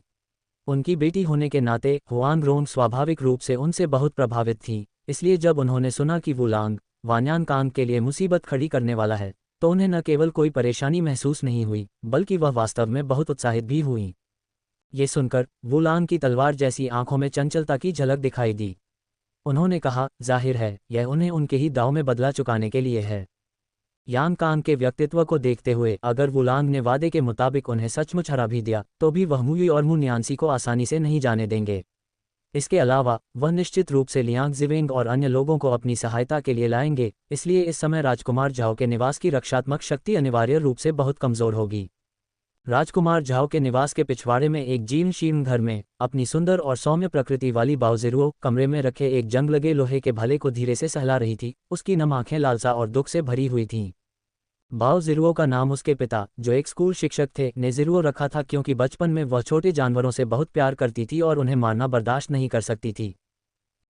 उनकी बेटी होने के नाते हुआंग रोंग स्वाभाविक रूप से उनसे बहुत प्रभावित थी। इसलिए जब उन्होंने सुना कि वू लैंग वान्यान कांग के लिए मुसीबत खड़ी करने वाला है तो उन्हें न केवल कोई परेशानी महसूस नहीं हुई बल्कि वह वास्तव में बहुत उत्साहित भी हुई। ये सुनकर वू लैंग की तलवार जैसी आंखों में चंचलता की झलक दिखाई दी। उन्होंने कहा, जाहिर है यह उन्हें उनके ही दांव में बदला चुकाने के लिए है। यांग कांग के व्यक्तित्व को देखते हुए अगर वू लैंग ने वादे के मुताबिक उन्हें सचमुच हरा भी दिया तो भी वह मूवी और मू न्यान्सी को आसानी से नहीं जाने देंगे। इसके अलावा वह निश्चित रूप से लियांग जिवेंग और अन्य लोगों को अपनी सहायता के लिए लाएंगे। इसलिए इस समय राजकुमार झाओ के निवास की रक्षात्मक शक्ति अनिवार्य रूप से बहुत कमजोर होगी। राजकुमार झाओ के निवास के पिछवाड़े में एक जीर्ण शीर्ण घर में अपनी सुंदर और सौम्य प्रकृति वाली बाओजिरुओ कमरे में रखे एक जंग लगे लोहे के भले को धीरे से सहला रही थी। उसकी नम आंखें लालसा और दुख से भरी हुई थीं। बाओजिरुओ का नाम उसके पिता, जो एक स्कूल शिक्षक थे, ने जिरुओ रखा था क्योंकि बचपन में वह छोटे जानवरों से बहुत प्यार करती थी और उन्हें मारना बर्दाश्त नहीं कर सकती थी।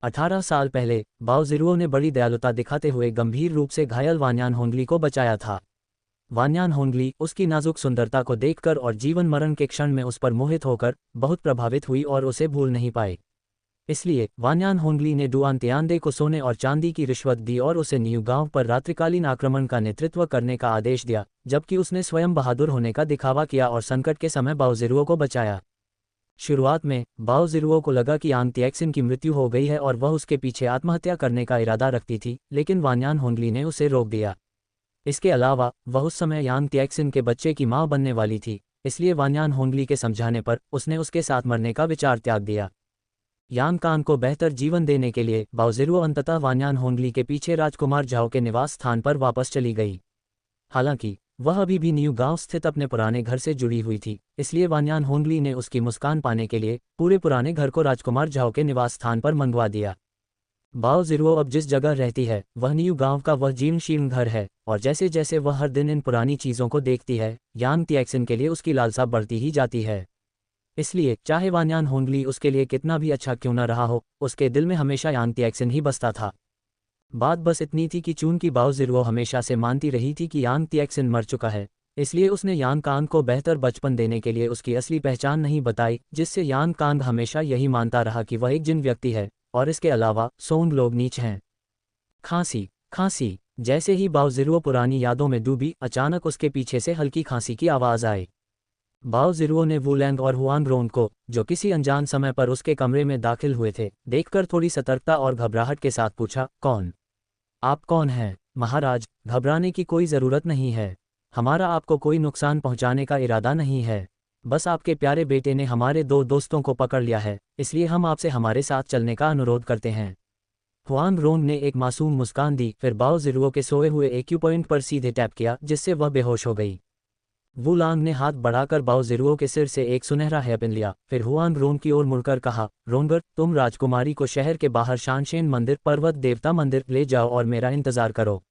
18 साल पहले बाओजिरुओ ने बड़ी दयालुता दिखाते हुए गंभीर रूप से घायल वान्यान होंगली को बचाया था। वान्यान होंगली उसकी नाजुक सुंदरता को देखकर और जीवन मरण के क्षण में उस पर मोहित होकर बहुत प्रभावित हुई और उसे भूल नहीं पाई। इसलिए वान्यान होंगली ने डुआन तियांदे को सोने और चांदी की रिश्वत दी और उसे न्यू गांव पर रात्रिकालीन आक्रमण का नेतृत्व करने का आदेश दिया, जबकि उसने स्वयं बहादुर होने का दिखावा किया और संकट के समय बाओजिरुओ को बचाया। शुरुआत में बाओजिरुओ को लगा कि यांग तिएक्सिन की मृत्यु हो गई है और वह उसके पीछे आत्महत्या करने का इरादा रखती थी, लेकिन वान्यान होंगली ने उसे रोक दिया। इसके अलावा वह उस समय यांग तिएक्सिन के बच्चे की मां बनने वाली थी, इसलिए वान्यान होंगली के समझाने पर उसने उसके साथ मरने का विचार त्याग दिया। यांग कांग को बेहतर जीवन देने के लिए बाओजिरुओ अंततः वान्यान होंगली के पीछे राजकुमार झाओ के निवास स्थान पर वापस चली गई। हालांकि वह अभी भी न्यू गांव स्थित अपने पुराने घर से जुड़ी हुई थी, इसलिए वान्यान होंगली ने उसकी मुस्कान पाने के लिए पूरे पुराने घर को राजकुमार झाओ के निवास स्थान पर मंगवा दिया। बाओजिरुओ अब जिस जगह रहती है वह न्यू गांव का वह जीर्ण शीर्ण घर है, और जैसे जैसे वह हर दिन इन पुरानी चीज़ों को देखती है, यांग तिएक्सिन के लिए उसकी लालसा बढ़ती ही जाती है। इसलिए चाहे वान्यान होंगली उसके लिए कितना भी अच्छा क्यों न रहा हो, उसके दिल में हमेशा यांग तिएक्सिन ही बसता था। बात बस इतनी थी कि चूंकि बाओजिरुओ हमेशा से मानती रही थी कि यांग तिएक्सिन मर चुका है, इसलिए उसने यांग कांग को बेहतर बचपन देने के लिए उसकी असली पहचान नहीं बताई, जिससे यांग कांग हमेशा यही मानता रहा कि वह एक जिन व्यक्ति है और इसके अलावा सोंग लोग नीच हैं। खांसी खांसी। जैसे ही बाओजिरुओ पुरानी यादों में डूबी, अचानक उसके पीछे से हल्की खांसी की आवाज़ आई। बाओजिरुओ ने वू लैंग और हुआंग रोंग को, जो किसी अनजान समय पर उसके कमरे में दाखिल हुए थे, देखकर थोड़ी सतर्कता और घबराहट के साथ पूछा, कौन? आप कौन हैं? महाराज, घबराने की कोई ज़रूरत नहीं है। हमारा आपको कोई नुकसान पहुंचाने का इरादा नहीं है। बस आपके प्यारे बेटे ने हमारे 2 दोस्तों को पकड़ लिया है, इसलिए हम आपसे हमारे साथ चलने का अनुरोध करते हैं। हुआंग रोंग ने एक मासूम मुस्कान दी, फिर बाओजिरुओ के सोए हुए एक्यूपॉइंट पर सीधे टैप किया, जिससे वह बेहोश हो गई। वुलांग ने हाथ बढ़ाकर बाओ ज़िरुओ के सिर से एक सुनहरा हेयरपिन लिया, फिर हुआन रोंग की ओर मुड़कर कहा, रोंगर, तुम राजकुमारी को शहर के बाहर शानशेन मंदिर, पर्वत देवता मंदिर ले जाओ और मेरा इंतजार करो।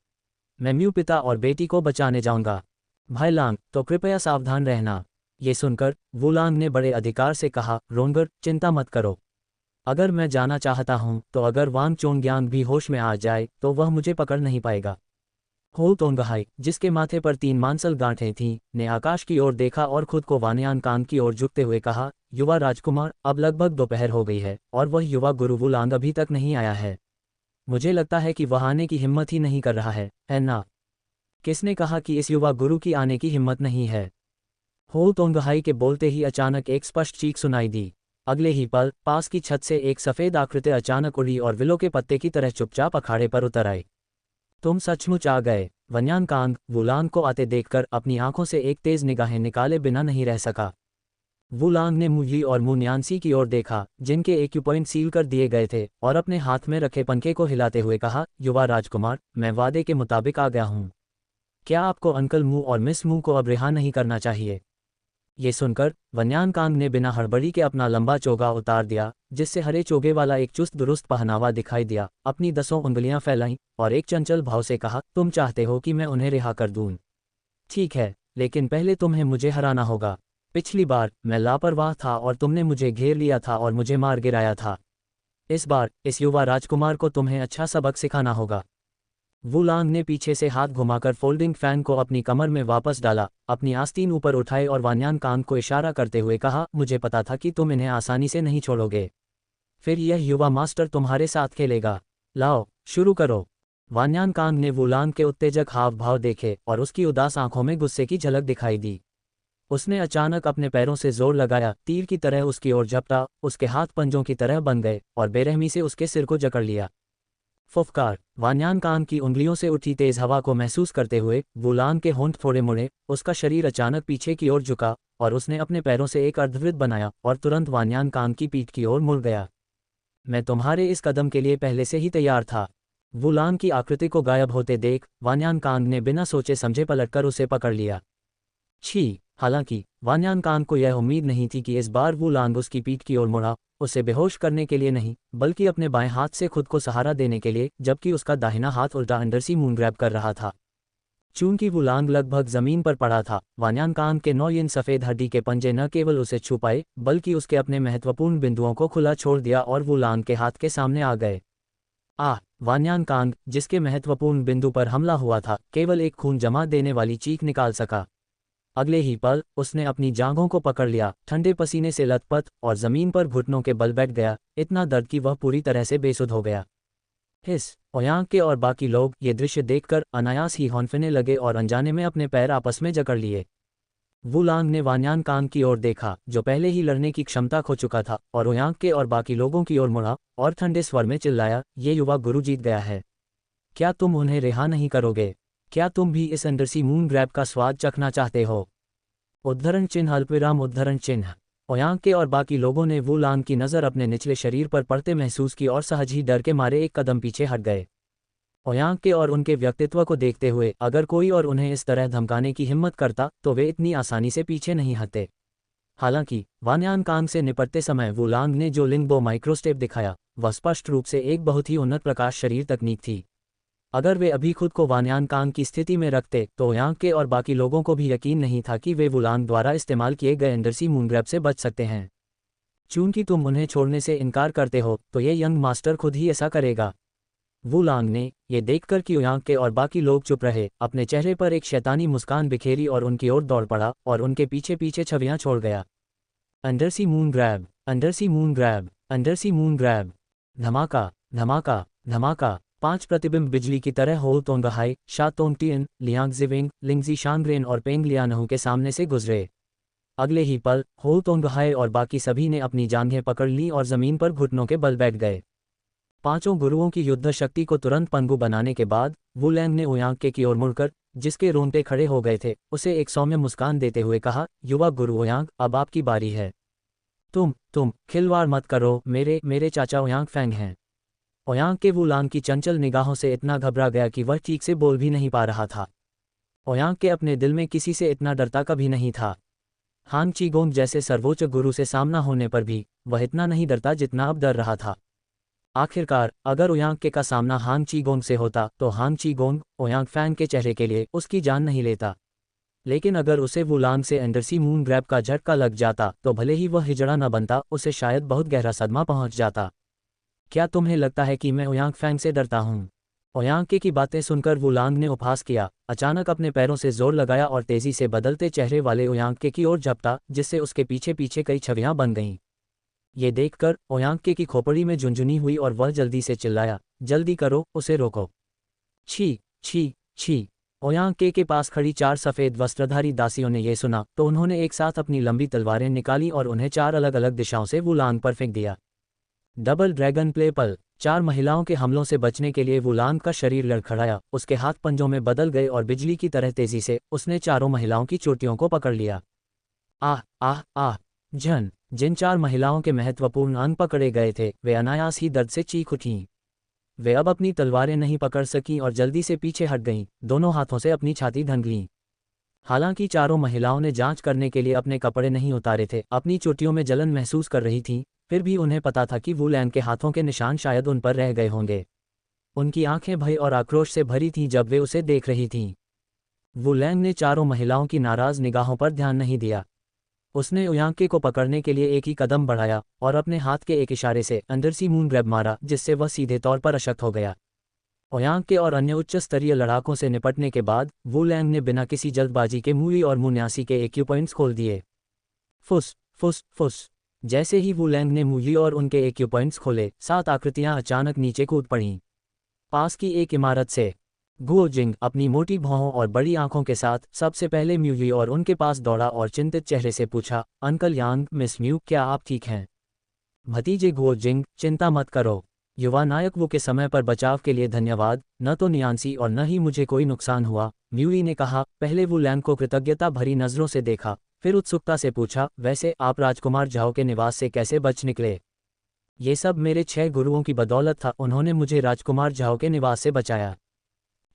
मैं म्यू पिता और बेटी को बचाने जाऊंगा। भाई लांग, तो कृपया सावधान रहना। ये सुनकर वुलांग ने बड़े अधिकार से कहा, रोंगर, चिंता मत करो। अगर मैं जाना चाहता हूं तो अगर वांग चोंगयांग भी होश में आ जाए तो वह मुझे पकड़ नहीं पाएगा। हो तोंगहाई, जिसके माथे पर 3 मांसल गांठें थीं, ने आकाश की ओर देखा और खुद को वानयान कांग की ओर झुकते हुए कहा, युवा राजकुमार, अब लगभग दोपहर हो गई है और वह युवा गुरु वुलांग अभी तक नहीं आया है। मुझे लगता है कि वह आने की हिम्मत ही नहीं कर रहा है ना? किसने कहा कि इस युवा गुरु की आने की हिम्मत नहीं है? हो तोंगहाई के बोलते ही अचानक एक स्पष्ट चीख सुनाई दी। अगले ही पल पास की छत से एक सफ़ेद आकृति अचानक उड़ी और विलो के पत्ते की तरह चुपचाप अखाड़े पर उतर आई। तुम सचमुच आ गए। वन्यान कांग वुलांग को आते देखकर अपनी आंखों से एक तेज निगाहें निकाले बिना नहीं रह सका। वुलांग ने मुयी और मुन्यांसी की ओर देखा, जिनके एक्यूपॉइंट सील कर दिए गए थे, और अपने हाथ में रखे पंखे को हिलाते हुए कहा, युवा राजकुमार, मैं वादे के मुताबिक आ गया हूँ। क्या आपको अंकल मू और मिस मू को अब रिहा नहीं करना चाहिए? ये सुनकर वन्यान कांग ने बिना हड़बड़ी के अपना लंबा चोगा उतार दिया, जिससे हरे चोगे वाला एक चुस्त दुरुस्त पहनावा दिखाई दिया, अपनी 10 उंगलियां फैलाईं और एक चंचल भाव से कहा, तुम चाहते हो कि मैं उन्हें रिहा कर दूं? ठीक है, लेकिन पहले तुम्हें मुझे हराना होगा। पिछली बार मैं लापरवाह था और तुमने मुझे घेर लिया था और मुझे मार गिराया था। इस बार इस युवा राजकुमार को तुम्हें अच्छा सबक सिखाना होगा। वुलांग ने पीछे से हाथ घुमाकर फोल्डिंग फैन को अपनी कमर में वापस डाला, अपनी आस्तीन ऊपर उठाए और वान्यान कांग को इशारा करते हुए कहा, मुझे पता था कि तुम इन्हें आसानी से नहीं छोड़ोगे। फिर यह युवा मास्टर तुम्हारे साथ खेलेगा। लाओ, शुरू करो। वान्यान कांग ने वुलांग के उत्तेजक हाव भाव देखे और उसकी उदास आंखों में गुस्से की झलक दिखाई दी। उसने अचानक अपने पैरों से जोर लगाया, तीर की तरह उसकी ओर झपटा, उसके हाथ पंजों की तरह बन गए और बेरहमी से उसके सिर को जकड़ लिया। फुफकार। वान्यान कांग की उंगलियों से उठी तेज हवा को महसूस करते हुए वुलांग के होंठ थोड़े मुड़े, उसका शरीर अचानक पीछे की ओर झुका और उसने अपने पैरों से एक अर्धवृत्त बनाया और तुरंत वान्यान कांग की पीठ की ओर मुड़ गया। मैं तुम्हारे इस कदम के लिए पहले से ही तैयार था। वुलांग की आकृति को गायब होते देख वान्यान कांग ने बिना सोचे समझे पलटकर उसे पकड़ लिया। छी! हालांकि वान्यान कांग को यह उम्मीद नहीं थी कि इस बार वुलांग उसकी पीठ की ओर मुड़ा, उसे बेहोश करने के लिए नहीं, बल्कि अपने बाएं हाथ से खुद को सहारा देने के लिए, जबकि उसका दाहिना हाथ उल्टा अंडरसी मून ग्रैब कर रहा था। चूंकि वुलांग लगभग जमीन पर पड़ा था, वान्यान कांग के 9 इंच सफ़ेद हड्डी के पंजे न केवल उसे छू पाए, बल्कि उसके अपने महत्वपूर्ण बिंदुओं को खुला छोड़ दिया और वुलांग के हाथ के सामने आ गए। वान्यान कांग, जिसके महत्वपूर्ण बिंदु पर हमला हुआ था, केवल एक खून जमा देने वाली चीख निकाल सका। अगले ही पल उसने अपनी जांघों को पकड़ लिया, ठंडे पसीने से लथपथ, और जमीन पर घुटनों के बल बैठ गया, इतना दर्द कि वह पूरी तरह से बेसुध हो गया। ओयांग के और बाकी लोग ये दृश्य देखकर अनायास ही हौंफने लगे और अनजाने में अपने पैर आपस में जकड़ लिए। वुलांग ने वान्यान कांग की ओर देखा, जो पहले ही लड़ने की क्षमता खो चुका था, और ओयांग के और बाकी लोगों की ओर मुड़ा और ठंडे स्वर में चिल्लाया, ये युवा गुरु जीत गया है। क्या तुम उन्हें रिहा नहीं करोगे? क्या तुम भी इस अंडरसी मून ग्रैब का स्वाद चखना चाहते हो? उद्धरण चिन्ह अल्पविराम उद्धरण चिन्ह। ओयांग के और बाकी लोगों ने वुलांग की नज़र अपने निचले शरीर पर पड़ते महसूस की और सहज ही डर के मारे एक कदम पीछे हट गए। ओयांग के और उनके व्यक्तित्व को देखते हुए अगर कोई और उन्हें इस तरह धमकाने की हिम्मत करता तो वे इतनी आसानी से पीछे नहीं हटते। हालांकि वान्यान कांग से निपटते समय वुलांग ने जो लिंगबो माइक्रोस्टेप दिखाया, वह स्पष्ट रूप से एक बहुत ही उन्नत प्रकाश शरीर तकनीक थी। अगर वे अभी खुद को वान्यान कांग की स्थिति में रखते तो ओयांग के और बाकी लोगों को भी यकीन नहीं था कि वे वुलांग द्वारा इस्तेमाल किए गए अंडरसी मून ग्रैब से बच सकते हैं। चूंकि तुम उन्हें छोड़ने से इनकार करते हो तो ये यंग मास्टर खुद ही ऐसा करेगा। वुलांग ने ये देखकर कि ओयांग के और बाकी लोग चुप रहे, अपने चेहरे पर एक शैतानी मुस्कान बिखेरी और उनकी ओर दौड़ पड़ा और उनके पीछे पीछे छवियां छोड़ गया। Undersea moon grab, undersea moon grab, undersea moon grab. धमाका, धमाका, धमाका। 5 प्रतिबिंब बिजली की तरह हो तोंगहाई, शा तोंगटियन, लियांग जिविंग, लिंगजी शांग्रेन और पेंग लियानहू के सामने से गुजरे। अगले ही पल हो तोंगहाई और बाकी सभी ने अपनी जांघें पकड़ लीं और जमीन पर घुटनों के बल बैठ गए। पांचों गुरुओं की युद्ध शक्ति को तुरंत पंगु बनाने के बाद वुलैंग ने ओयांग के की ओर मुड़कर, जिसके रोंगटे खड़े हो गए थे, उसे एक सौम्य मुस्कान देते हुए कहा, युवा गुरु ओयांग, अब आपकी बारी है। तुम खिलवाड़ मत करो, मेरे चाचा ओयांग फैंग हैं। ओयांग के वुलांग की चंचल निगाहों से इतना घबरा गया कि वह ठीक से बोल भी नहीं पा रहा था। ओयांग के अपने दिल में किसी से इतना डरता कभी नहीं था। हांग चीगोंग जैसे सर्वोच्च गुरु से सामना होने पर भी वह इतना नहीं डरता जितना अब डर रहा था। आखिरकार अगर ओयांग के का सामना हांग चीगोंग से होता तो हांग चीगोंग ओयांग फैंग के चेहरे के लिए उसकी जान नहीं लेता। लेकिन अगर उसे वुलांग से अंडरसी मून ग्रैब का झटका लग जाता तो भले ही वह हिजड़ा न बनता, उसे शायद बहुत गहरा सदमा पहुंच जाता। क्या तुम्हें लगता है कि मैं ओयांग फैंग से डरता हूँ? ओयांग के की बातें सुनकर वुलांग ने उपहास किया, अचानक अपने पैरों से जोर लगाया और तेजी से बदलते चेहरे वाले ओयांग के की ओर झपटा, जिससे उसके पीछे पीछे कई छवियां बन गईं। ये देखकर ओयांग के की खोपड़ी में झुंझुनी हुई और वह जल्दी से चिल्लाया, जल्दी करो, उसे रोको। छी छी छी। ओयांग के पास खड़ी 4 सफ़ेद वस्त्रधारी दासियों ने यह सुना तो उन्होंने एक साथ अपनी लंबी तलवारें निकाली और उन्हें 4 अलग अलग दिशाओं से वुलांग पर फेंक दिया। डबल ड्रैगन प्ले पल। 4 महिलाओं के हमलों से बचने के लिए वुलांग का शरीर लड़खड़ाया, उसके हाथ पंजों में बदल गए और बिजली की तरह तेजी से उसने चारों महिलाओं की चोटियों को पकड़ लिया। आह आह आह। जन जिन 4 महिलाओं के महत्वपूर्ण अंग पकड़े गए थे वे अनायास ही दर्द से चीख उठीं। वे अब अपनी तलवारें नहीं पकड़ सकीं और जल्दी से पीछे हट गईं, दोनों हाथों से अपनी छाती ढंक लीं। हालांकि चारों महिलाओं ने जांच करने के लिए अपने कपड़े नहीं उतारे थे, अपनी चोटियों में जलन महसूस कर रही थीं, फिर भी उन्हें पता था कि वुलैंग के हाथों के निशान शायद उन पर रह गए होंगे। उनकी आंखें भय और आक्रोश से भरी थीं जब वे उसे देख रही थीं। वुलैंग ने चारों महिलाओं की नाराज निगाहों पर ध्यान नहीं दिया। उसने ओयांग को पकड़ने के लिए एक ही कदम बढ़ाया और अपने हाथ के एक इशारे से अंडरसी मून ग्रैब मारा, जिससे वह सीधे तौर पर अशक्त हो गया। ओयांग के और अन्य उच्च स्तरीय लड़ाकों से निपटने के बाद वुलैंग ने बिना किसी जल्दबाजी के मुई और मुन्यासी के एक्यूपॉइंट्स खोल दिए। फुस फुस फुस। जैसे ही वुलैंग ने मुई और उनके एक्यूपॉइंट्स खोले, 7 आकृतियां अचानक नीचे कूद पड़ीं। पास की एक इमारत से गुओ जिंग अपनी मोटी भौहों और बड़ी आंखों के साथ सबसे पहले म्यूई और उनके पास दौड़ा और चिंतित चेहरे से पूछा, अंकल यांग, मिस म्यू, क्या आप ठीक हैं? भतीजे गुओ जिंग, चिंता मत करो। युवा नायक वो के समय पर बचाव के लिए धन्यवाद, न तो नियांसी और न ही मुझे कोई नुकसान हुआ, म्यूई ने कहा। पहले वुलैंग को कृतज्ञता भरी नजरों से देखा, फिर उत्सुकता से पूछा, वैसे आप राजकुमार झाओ के निवास से कैसे बच निकले? ये सब मेरे 6 गुरुओं की बदौलत था, उन्होंने मुझे राजकुमार झाओ के निवास से बचाया।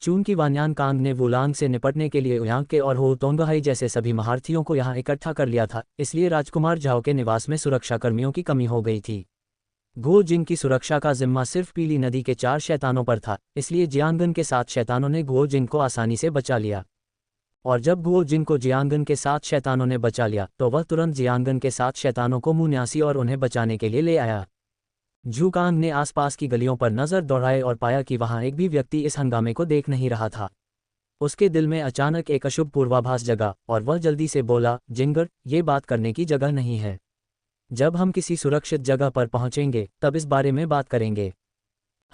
चूंकि वान्यान कांग ने वुलांग से निपटने के लिए ओयांग के और हो तोंगहाई जैसे सभी महारथियों को यहाँ इकट्ठा कर लिया था, इसलिए राजकुमार झाओ के निवास में सुरक्षाकर्मियों की कमी हो गई थी। गुओ जिंग की सुरक्षा का जिम्मा सिर्फ पीली नदी के 4 शैतानों पर था, इसलिए जियांगन के 7 शैतानों ने गुओ जिंग को आसानी से बचा लिया। और जब गुओ जिंग को जियांगन के 7 शैतानों ने बचा लिया तो वह तुरंत जियांगन के 7 शैतानों को मुन्यासी और उन्हें बचाने के लिए ले आया। झूकांग ने आसपास की गलियों पर नजर दौड़ाई और पाया कि वहां एक भी व्यक्ति इस हंगामे को देख नहीं रहा था। उसके दिल में अचानक एक अशुभ पूर्वाभास जगा और वह जल्दी से बोला, जिंगर, ये बात करने की जगह नहीं है। जब हम किसी सुरक्षित जगह पर पहुंचेंगे तब इस बारे में बात करेंगे।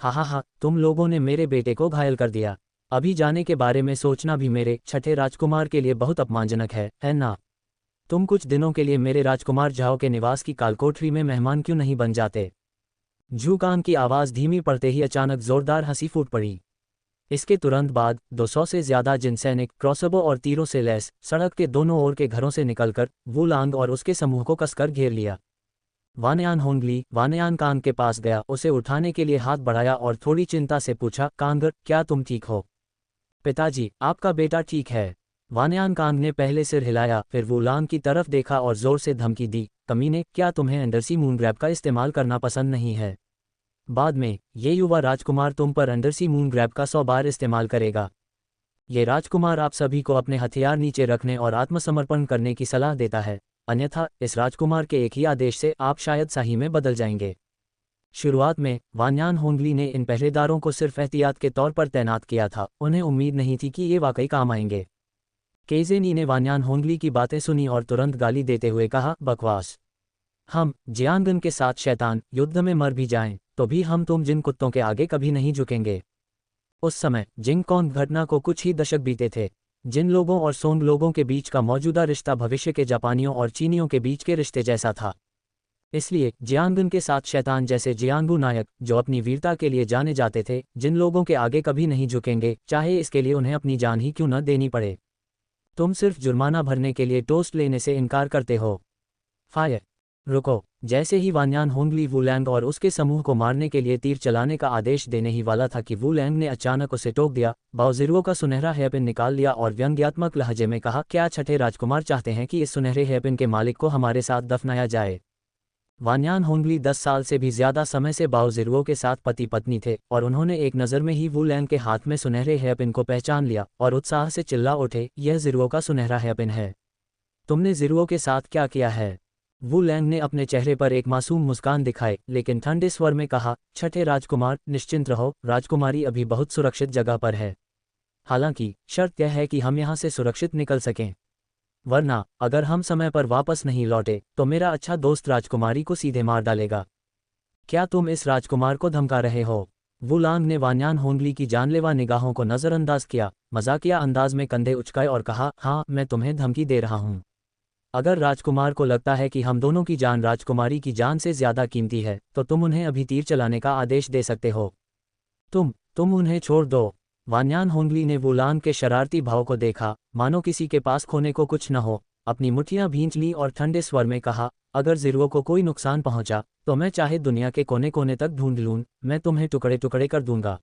हा, तुम लोगों ने मेरे बेटे को घायल कर दिया। अभी जाने के बारे में सोचना भी मेरे 6ठे राजकुमार के लिए बहुत अपमानजनक है ना? तुम कुछ दिनों के लिए मेरे राजकुमार झाओ के निवास की कालकोठरी में मेहमान क्यों नहीं बन जाते? झूकांग की आवाज़ धीमी पड़ते ही अचानक जोरदार हंसी फूट पड़ी। इसके तुरंत बाद 200 से ज्यादा जिन सैनिक क्रॉसबो और तीरों से लैस सड़क के दोनों ओर के घरों से निकलकर वुलांग और उसके समूह को कसकर घेर लिया। वानयान होंगली वानयान कांग के पास गया, उसे उठाने के लिए हाथ बढ़ाया और थोड़ी चिंता से पूछा, कांगर, क्या तुम ठीक हो? पिताजी, आपका बेटा ठीक है। वानयान कांग ने पहले सिर हिलाया, फिर वुलांग की तरफ देखा और जोर से धमकी दी, कमीने, क्या तुम्हें अंडरसी मून ग्रैब का इस्तेमाल करना पसंद नहीं है? बाद में ये युवा राजकुमार तुम पर अंडरसी मून ग्रैब का 100 बार इस्तेमाल करेगा। ये राजकुमार आप सभी को अपने हथियार नीचे रखने और आत्मसमर्पण करने की सलाह देता है, अन्यथा इस राजकुमार के एक ही आदेश से आप शायद सही में बदल जाएंगे। शुरुआत में वान्यान होंगली ने इन पहरेदारों को सिर्फ एहतियात के तौर पर तैनात किया था, उन्हें उम्मीद नहीं थी कि ये वाकई काम आएंगे। केजेनी ने वान्यान होंगली की बातें सुनी और तुरंत गाली देते हुए कहा, बकवास। हम जियांगन के 7 शैतान युद्ध में मर भी जाएं तो भी हम तुम जिन कुत्तों के आगे कभी नहीं झुकेंगे। उस समय जिंगकोंग घटना को कुछ ही दशक बीते थे। जिन लोगों और सोंग लोगों के बीच का मौजूदा रिश्ता भविष्य के जापानियों और चीनियों के बीच के रिश्ते जैसा था। इसलिए जियांगन के 7 शैतान जैसे जियांगू नायक, जो अपनी वीरता के लिए जाने जाते थे, जिन लोगों के आगे कभी नहीं झुकेंगे, चाहे इसके लिए उन्हें अपनी जान ही क्यों न देनी पड़े। तुम सिर्फ जुर्माना भरने के लिए टोस्ट लेने से इनकार करते हो। फायर। रुको। जैसे ही वान्यान होंगली वुलैंग और उसके समूह को मारने के लिए तीर चलाने का आदेश देने ही वाला था कि वुलैंग ने अचानक उसे टोक दिया, बाओजिरुओ का सुनहरा हेयरपिन निकाल लिया और व्यंग्यात्मक लहजे में कहा, क्या छठे राजकुमार चाहते हैं कि इस सुनहरे हेयरपिन के मालिक को हमारे साथ दफनाया जाए? वान्यान होंगली 10 साल से भी ज्यादा समय से बाओजिरुओ के साथ पति पत्नी थे और उन्होंने एक नज़र में ही वुलैंग के हाथ में सुनहरे हेयरपिन को पहचान लिया और उत्साह से चिल्ला उठे, यह जिरुओ का सुनहरा हेयरपिन है। तुमने जिरुओ के साथ क्या किया है? वुलैंग ने अपने चेहरे पर एक मासूम मुस्कान दिखाई लेकिन ठंडे स्वर में कहा, छठे राजकुमार निश्चिंत रहो, राजकुमारी अभी बहुत सुरक्षित जगह पर है। हालांकि शर्त यह है कि हम यहाँ से सुरक्षित निकल सकें, वरना अगर हम समय पर वापस नहीं लौटे तो मेरा अच्छा दोस्त राजकुमारी को सीधे मार डालेगा। क्या तुम इस राजकुमार को धमका रहे हो? वुलांग ने वान्यान होंगली की जानलेवा निगाहों को नज़रअंदाज किया, मजाकिया अंदाज में कंधे उचकाए और कहा, हाँ, मैं तुम्हें धमकी दे रहा हूँ। अगर राजकुमार को लगता है कि हम दोनों की जान राजकुमारी की जान से ज्यादा कीमती है तो तुम उन्हें अभी तीर चलाने का आदेश दे सकते हो। तुम उन्हें छोड़ दो। वान्यान होंगली ने वुलांग के शरारती भाव को देखा, मानो किसी के पास खोने को कुछ न हो, अपनी मुट्ठियां भींच लीं और ठंडे स्वर में कहा, अगर जिरुओ को कोई नुकसान पहुंचा तो मैं चाहे दुनिया के कोने कोने तक ढूंढ लूं, मैं तुम्हें टुकड़े टुकड़े कर दूंगा।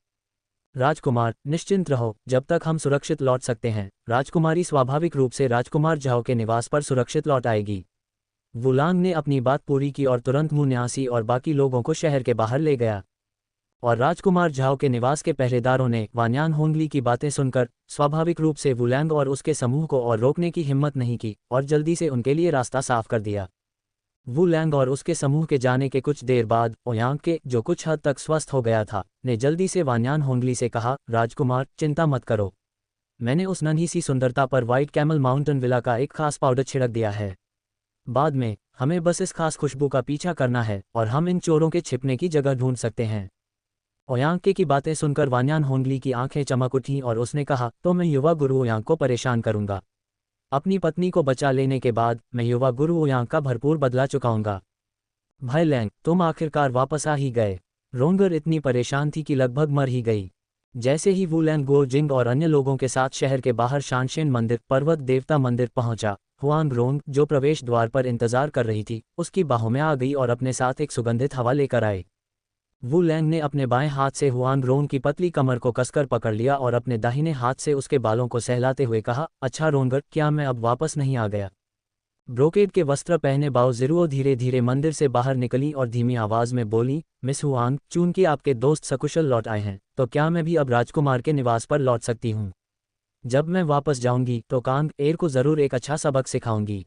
राजकुमार निश्चिंत रहो, जब तक हम सुरक्षित लौट सकते हैं राजकुमारी स्वाभाविक रूप से राजकुमार झाओ के निवास पर सुरक्षित लौट आएगी। वुलांग ने अपनी बात पूरी की और तुरंत मुन्यासी और बाकी लोगों को शहर के बाहर ले गया और राजकुमार झाओ के निवास के पहरेदारों ने वान्यान होंगली की बातें सुनकर स्वाभाविक रूप से वुलैंग और उसके समूह को और रोकने की हिम्मत नहीं की और जल्दी से उनके लिए रास्ता साफ कर दिया। वुलैंग और उसके समूह के जाने के कुछ देर बाद ओयांग के, जो कुछ हद तक स्वस्थ हो गया था, ने जल्दी से वान्यान होंगली से कहा, राजकुमार चिंता मत करो, मैंने उस नन्ही सी सुंदरता पर व्हाइट कैमल माउंटेन विला का एक खास पाउडर छिड़क दिया है। बाद में हमें बस इस खास खुशबू का पीछा करना है और हम इन चोरों के छिपने की जगह ढूंढ सकते हैं। ओयांग के की बातें सुनकर वान्यान होंगली की आंखें चमक उठीं और उसने कहा, तो मैं युवा गुरु ओयांग को परेशान करूंगा। अपनी पत्नी को बचा लेने के बाद मैं युवा गुरु ओयांग का भरपूर बदला चुकाऊंगा। भाई लैंग, तुम आखिरकार वापस आ ही गए। रोंगर इतनी परेशान थी कि लगभग मर ही गई। जैसे ही वुलैंग गो जिंग और अन्य लोगों के साथ शहर के बाहर शानशेन मंदिर, पर्वत देवता मंदिर पहुंचा, हुआंग रोंग, जो प्रवेश द्वार पर इंतजार कर रही थी, उसकी बाहों में आ गई और अपने साथ एक सुगंधित हवा लेकर आई। वुलैंग ने अपने बाएं हाथ से हुआंग रोंग की पतली कमर को कसकर पकड़ लिया और अपने दाहिने हाथ से उसके बालों को सहलाते हुए कहा, अच्छा रोंगर, क्या मैं अब वापस नहीं आ गया? ब्रोकेड के वस्त्र पहने बाओजिरुओ धीरे धीरे मंदिर से बाहर निकली और धीमी आवाज में बोली, मिस हुआंग, चूंकि आपके दोस्त सकुशल लौट आए हैं तो क्या मैं भी अब राजकुमार के निवास पर लौट सकती हूँ? जब मैं वापस जाऊंगी तो कांग एर को जरूर एक अच्छा सबक सिखाऊंगी।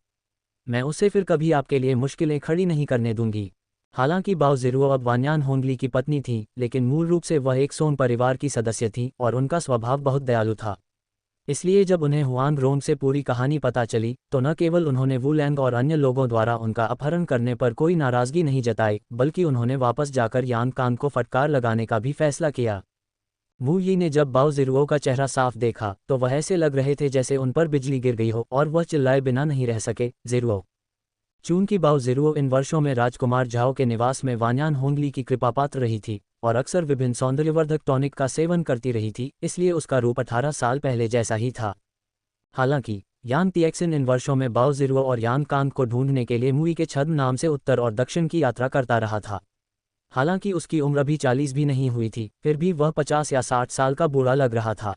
मैं उसे फिर कभी आपके लिए मुश्किलें खड़ी नहीं करने दूंगी। हालांकि बाओजिरुओ अब वान्यान होंगली की पत्नी थी, लेकिन मूल रूप से वह एक सोन परिवार की सदस्य थी और उनका स्वभाव बहुत दयालु था। इसलिए जब उन्हें हुआंग रोंग से पूरी कहानी पता चली तो न केवल उन्होंने वुलैंग और अन्य लोगों द्वारा उनका अपहरण करने पर कोई नाराजगी नहीं जताई, बल्कि उन्होंने वापस जाकर यान कांग को फटकार लगाने का भी फैसला किया। वू यी ने जब बाओजिरुओ का चेहरा साफ देखा तो वह ऐसे लग रहे थे जैसे उन पर बिजली गिर गई हो और वह चिल्लाए बिना नहीं रह सके, जिरुओ। चूंकि बाओजिरुओ इन वर्षों में राजकुमार झाओ के निवास में वान्यान होंगली की कृपापात्र रही थी और अक्सर विभिन्न सौंदर्यवर्धक टॉनिक का सेवन करती रही थी, इसलिए उसका रूप 18 साल पहले जैसा ही था। हालांकि यान तिएक्सिन इन वर्षों में बाओजिरुओ और यान कांग को ढूंढने के लिए मुई के छद्म नाम से उत्तर और दक्षिण की यात्रा करता रहा था। हालांकि उसकी उम्र अभी 40 भी नहीं हुई थी, फिर भी वह 50 या 60 साल का बूढ़ा लग रहा था।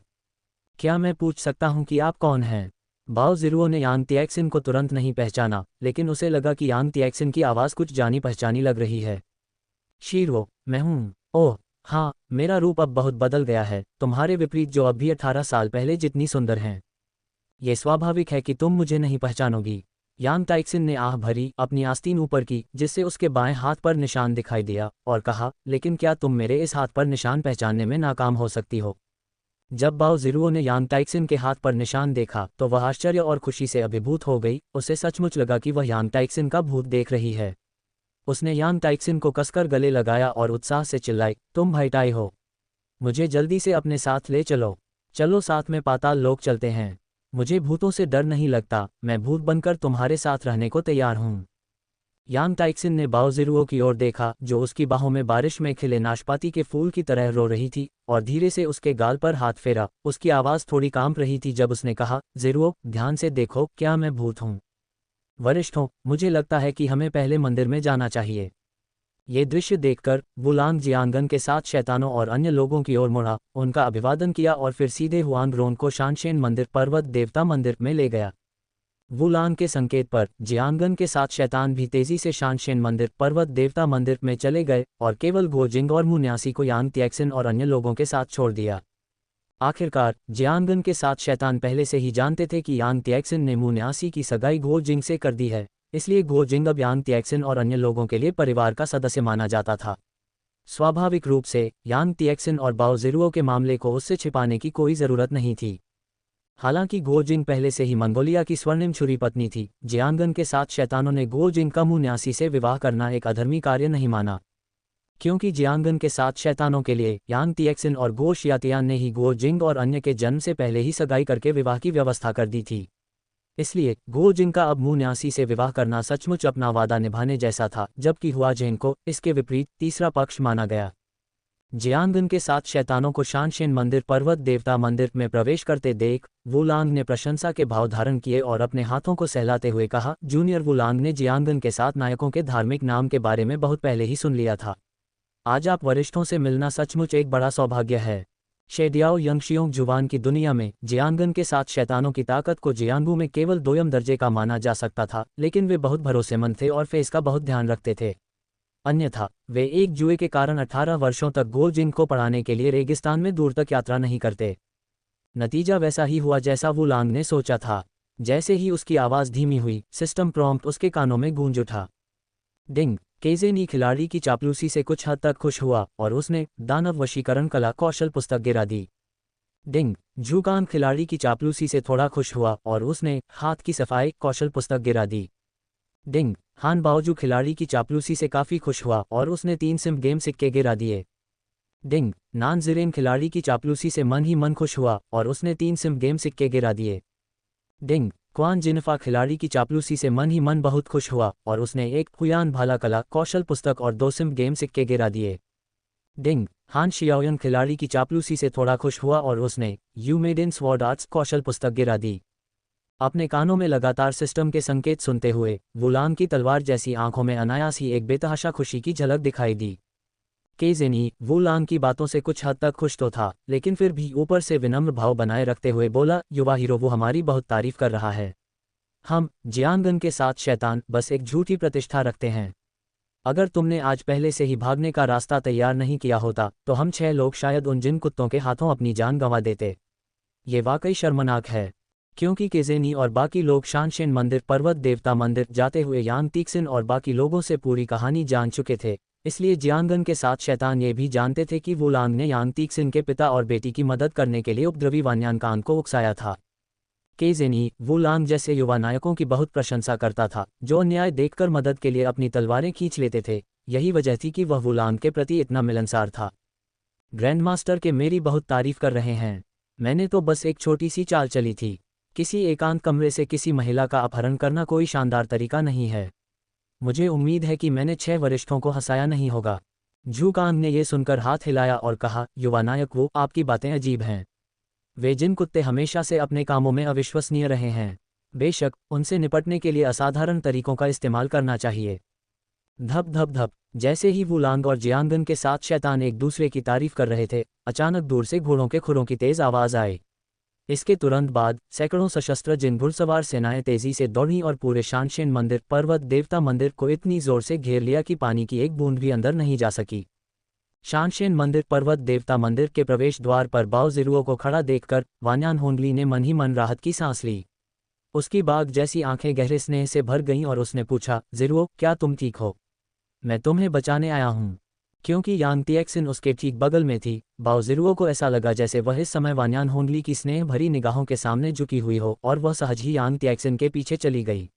क्या मैं पूछ सकता हूं कि आप कौन हैं? बाओजिरुओ ने यान तिएक्सिन को तुरंत नहीं पहचाना, लेकिन उसे लगा कि यान तिएक्सिन की आवाज़ कुछ जानी पहचानी लग रही है। शीरो, मैं हूँ। ओह हाँ, मेरा रूप अब बहुत बदल गया है, तुम्हारे विपरीत जो अब भी 18 साल पहले जितनी सुंदर हैं। ये स्वाभाविक है कि तुम मुझे नहीं पहचानोगी। यान ताइक्सिन ने आह भरी, अपनी आस्तीन ऊपर की, जिससे उसके बाएं हाथ पर निशान दिखाई दिया, और कहा, लेकिन क्या तुम मेरे इस हाथ पर निशान पहचानने में नाकाम हो सकती हो? जब बाओजिरुओ ने यान ताइक्सिन के हाथ पर निशान देखा तो वह आश्चर्य और खुशी से अभिभूत हो गई। उसे सचमुच लगा कि वह यान ताइक्सिन का भूत देख रही है। उसने यान ताइक्सिन को कसकर गले लगाया और उत्साह से चिल्लाई, तुम भाईटाई हो, मुझे जल्दी से अपने साथ ले चलो। चलो साथ में पाताल लोक चलते हैं। मुझे भूतों से डर नहीं लगता, मैं भूत बनकर तुम्हारे साथ रहने को तैयार हूँ। यान ताइक्सिन ने बाओजिरुओ की ओर देखा, जो उसकी बाहों में बारिश में खिले नाशपाती के फूल की तरह रो रही थी, और धीरे से उसके गाल पर हाथ फेरा। उसकी आवाज़ थोड़ी कांप रही थी जब उसने कहा, जिरुओ, ध्यान से देखो, क्या मैं भूत हूँ? वरिष्ठों, मुझे लगता है कि हमें पहले मंदिर में जाना चाहिए। ये दृश्य देखकर वुलांग जियांगन के साथ शैतानों और अन्य लोगों की ओर मुड़ा, उनका अभिवादन किया और फिर सीधे हुआंग रोन को शानशेन मंदिर पर्वत देवता मंदिर में ले गया। वुलांग के संकेत पर जियांगन के साथ शैतान भी तेजी से शानशेन मंदिर पर्वत देवता मंदिर में चले गए और केवल गोजिंग और मुन्यासी को यांग तिएक्सिन और अन्य लोगों के साथ छोड़ दिया। आखिरकार जियांगन के साथ शैतान पहले से ही जानते थे कि यांग तिएक्सिन ने मुन्यासी की सगाई गोजिंग से कर दी है, इसलिए गोजिंग अब यांग तिएक्सिन और अन्य लोगों के लिए परिवार का सदस्य माना जाता था। स्वाभाविक रूप से यांग तिएक्सिन और बाओ ज़िरुओ के मामले को उससे छिपाने की कोई ज़रूरत नहीं थी। हालांकि गोजिंग पहले से ही मंगोलिया की स्वर्णिम छुरी पत्नी थी, जियांगन के साथ शैतानों ने गोजिंग का मुन्यासी से विवाह करना एक अधर्मी कार्य नहीं माना। क्योंकि जियांगन के साथ शैतानों के लिए यांग तिएक्सिन और गो शियातियान ने ही गोजिंग और अन्य के जन्म से पहले ही सगाई करके विवाह की व्यवस्था कर दी थी। इसलिए गोजिंग का अब मुन्यासी से विवाह करना सचमुच अपना वादा निभाने जैसा था, जबकि हुआझेन को इसके विपरीत तीसरा पक्ष माना गया। जियांगन के साथ शैतानों को शानशेन मंदिर पर्वत देवता मंदिर में प्रवेश करते देख वुलांग ने प्रशंसा के भाव धारण किए और अपने हाथों को सहलाते हुए कहा, जूनियर वुलांग ने जियांगन के साथ नायकों के धार्मिक नाम के बारे में बहुत पहले ही सुन लिया था। आज आप वरिष्ठों से मिलना सचमुच एक बड़ा सौभाग्य है। शेडियाओ यंगशियोंग जुवान की दुनिया में जियांगन के साथ शैतानों की ताकत को जियांगू में केवल दोयम दर्जे का माना जा सकता था, लेकिन वे बहुत भरोसेमंद थे और फेस का बहुत ध्यान रखते थे। अन्यथा वे एक जुए के कारण 18 वर्षों तक गोजिंग को पढ़ाने के लिए रेगिस्तान में दूर तक यात्रा नहीं करते। नतीजा वैसा ही हुआ जैसा वुलांग ने सोचा था। जैसे ही उसकी आवाज़ धीमी हुई, सिस्टम प्रॉम्प्ट उसके कानों में गूंज उठा। डिंग। केजेनी खिलाड़ी की चापलूसी से कुछ हद तक खुश हुआ और उसने दानव वशीकरण कला कौशल पुस्तक गिरा दी। डिंग। झुकान खिलाड़ी की चापलूसी से थोड़ा खुश हुआ और उसने हाथ की सफाई कौशल पुस्तक गिरा दी। डिंग। हान बाओजू खिलाड़ी की चापलूसी से काफ़ी खुश हुआ और उसने 3 सिम गेम सिक्के गिरा दिए। डिंग। नान जिरेन खिलाड़ी की चापलूसी से मन ही मन खुश हुआ और उसने 3 सिम गेम सिक्के गिरा दिए। डिंग। क्वान जिनफा खिलाड़ी की चापलूसी से मन ही मन बहुत खुश हुआ और उसने एक हुयान भाला कला कौशल पुस्तक और 2 सिम गेम सिक्के गिरा दिए। डिंग। हान शियाओयन खिलाड़ी की चापलूसी से थोड़ा खुश हुआ और उसने you made in sword arts कौशल पुस्तक गिरा दी। अपने कानों में लगातार सिस्टम के संकेत सुनते हुए वुलांग की तलवार जैसी आंखों में अनायास ही एक बेतहाशा खुशी की झलक दिखाई दी। केजेनी वुलांग की बातों से कुछ हद तक खुश तो था, लेकिन फिर भी ऊपर से विनम्र भाव बनाए रखते हुए बोला, युवा हीरो वो हमारी बहुत तारीफ कर रहा है। हम जियांगन के साथ शैतान बस एक झूठी प्रतिष्ठा रखते हैं। अगर तुमने आज पहले से ही भागने का रास्ता तैयार नहीं किया होता तो हम 6 लोग शायद उन जिन कुत्तों के हाथों अपनी जान गंवा देते। ये वाकई शर्मनाक है। क्योंकि केजेनी और बाकी लोग शानशेन मंदिर पर्वत देवता मंदिर जाते हुए यांग तिएक्सिन और बाकी लोगों से पूरी कहानी जान चुके थे, इसलिए जियांगन के साथ शैतान ये भी जानते थे कि वुलांग ने यांग तिएक्सिन के पिता और बेटी की मदद करने के लिए उपद्रवी वान्यानकान को उकसाया था। केजेनी वुलांग जैसे युवा नायकों की बहुत प्रशंसा करता था, जो अन्याय देखकर मदद के लिए अपनी तलवारें खींच लेते थे। यही वजह थी कि वह वुलांग के प्रति इतना मिलनसार था। ग्रैंडमास्टर के मेरी बहुत तारीफ कर रहे हैं। मैंने तो बस एक छोटी सी चाल चली थी। किसी एकांत कमरे से किसी महिला का अपहरण करना कोई शानदार तरीका नहीं है। मुझे उम्मीद है कि मैंने 6 वरिष्ठों को हंसाया नहीं होगा। झुकांग ने यह सुनकर हाथ हिलाया और कहा, युवा नायक वो आपकी बातें अजीब हैं। वे जिन कुत्ते हमेशा से अपने कामों में अविश्वसनीय रहे हैं, बेशक उनसे निपटने के लिए असाधारण तरीकों का इस्तेमाल करना चाहिए। धप धप धप। जैसे ही वुलांग और जियांगन के साथ शैतान एक दूसरे की तारीफ कर रहे थे, अचानक दूर से घोड़ों के खुरों की तेज आवाज आई। इसके तुरंत बाद सैकड़ों सशस्त्र जिन घुड़सवार सेनाएं तेजी से दौड़ी और पूरे शानशेन मंदिर पर्वत देवता मंदिर को इतनी जोर से घेर लिया कि पानी की एक बूंद भी अंदर नहीं जा सकी। शानशेन मंदिर पर्वत देवता मंदिर के प्रवेश द्वार पर बाओ ज़िरुओ को खड़ा देखकर वान्यान होंगली ने मन ही मन राहत की सांस ली। उसकी बाघ जैसी आंखें गहरे स्नेह से भर गईं और उसने पूछा, ज़िरुओ क्या तुम ठीक हो? मैं तुम्हें बचाने आया हूँ। क्योंकि यांग तिएक्सिन उसके ठीक बगल में थी, बाओ ज़िरुओ को ऐसा लगा जैसे वह इस समय वान्यान होंगली की स्नेह भरी निगाहों के सामने झुकी हुई हो और वह सहज ही यांग तिएक्सिन के पीछे चली गई।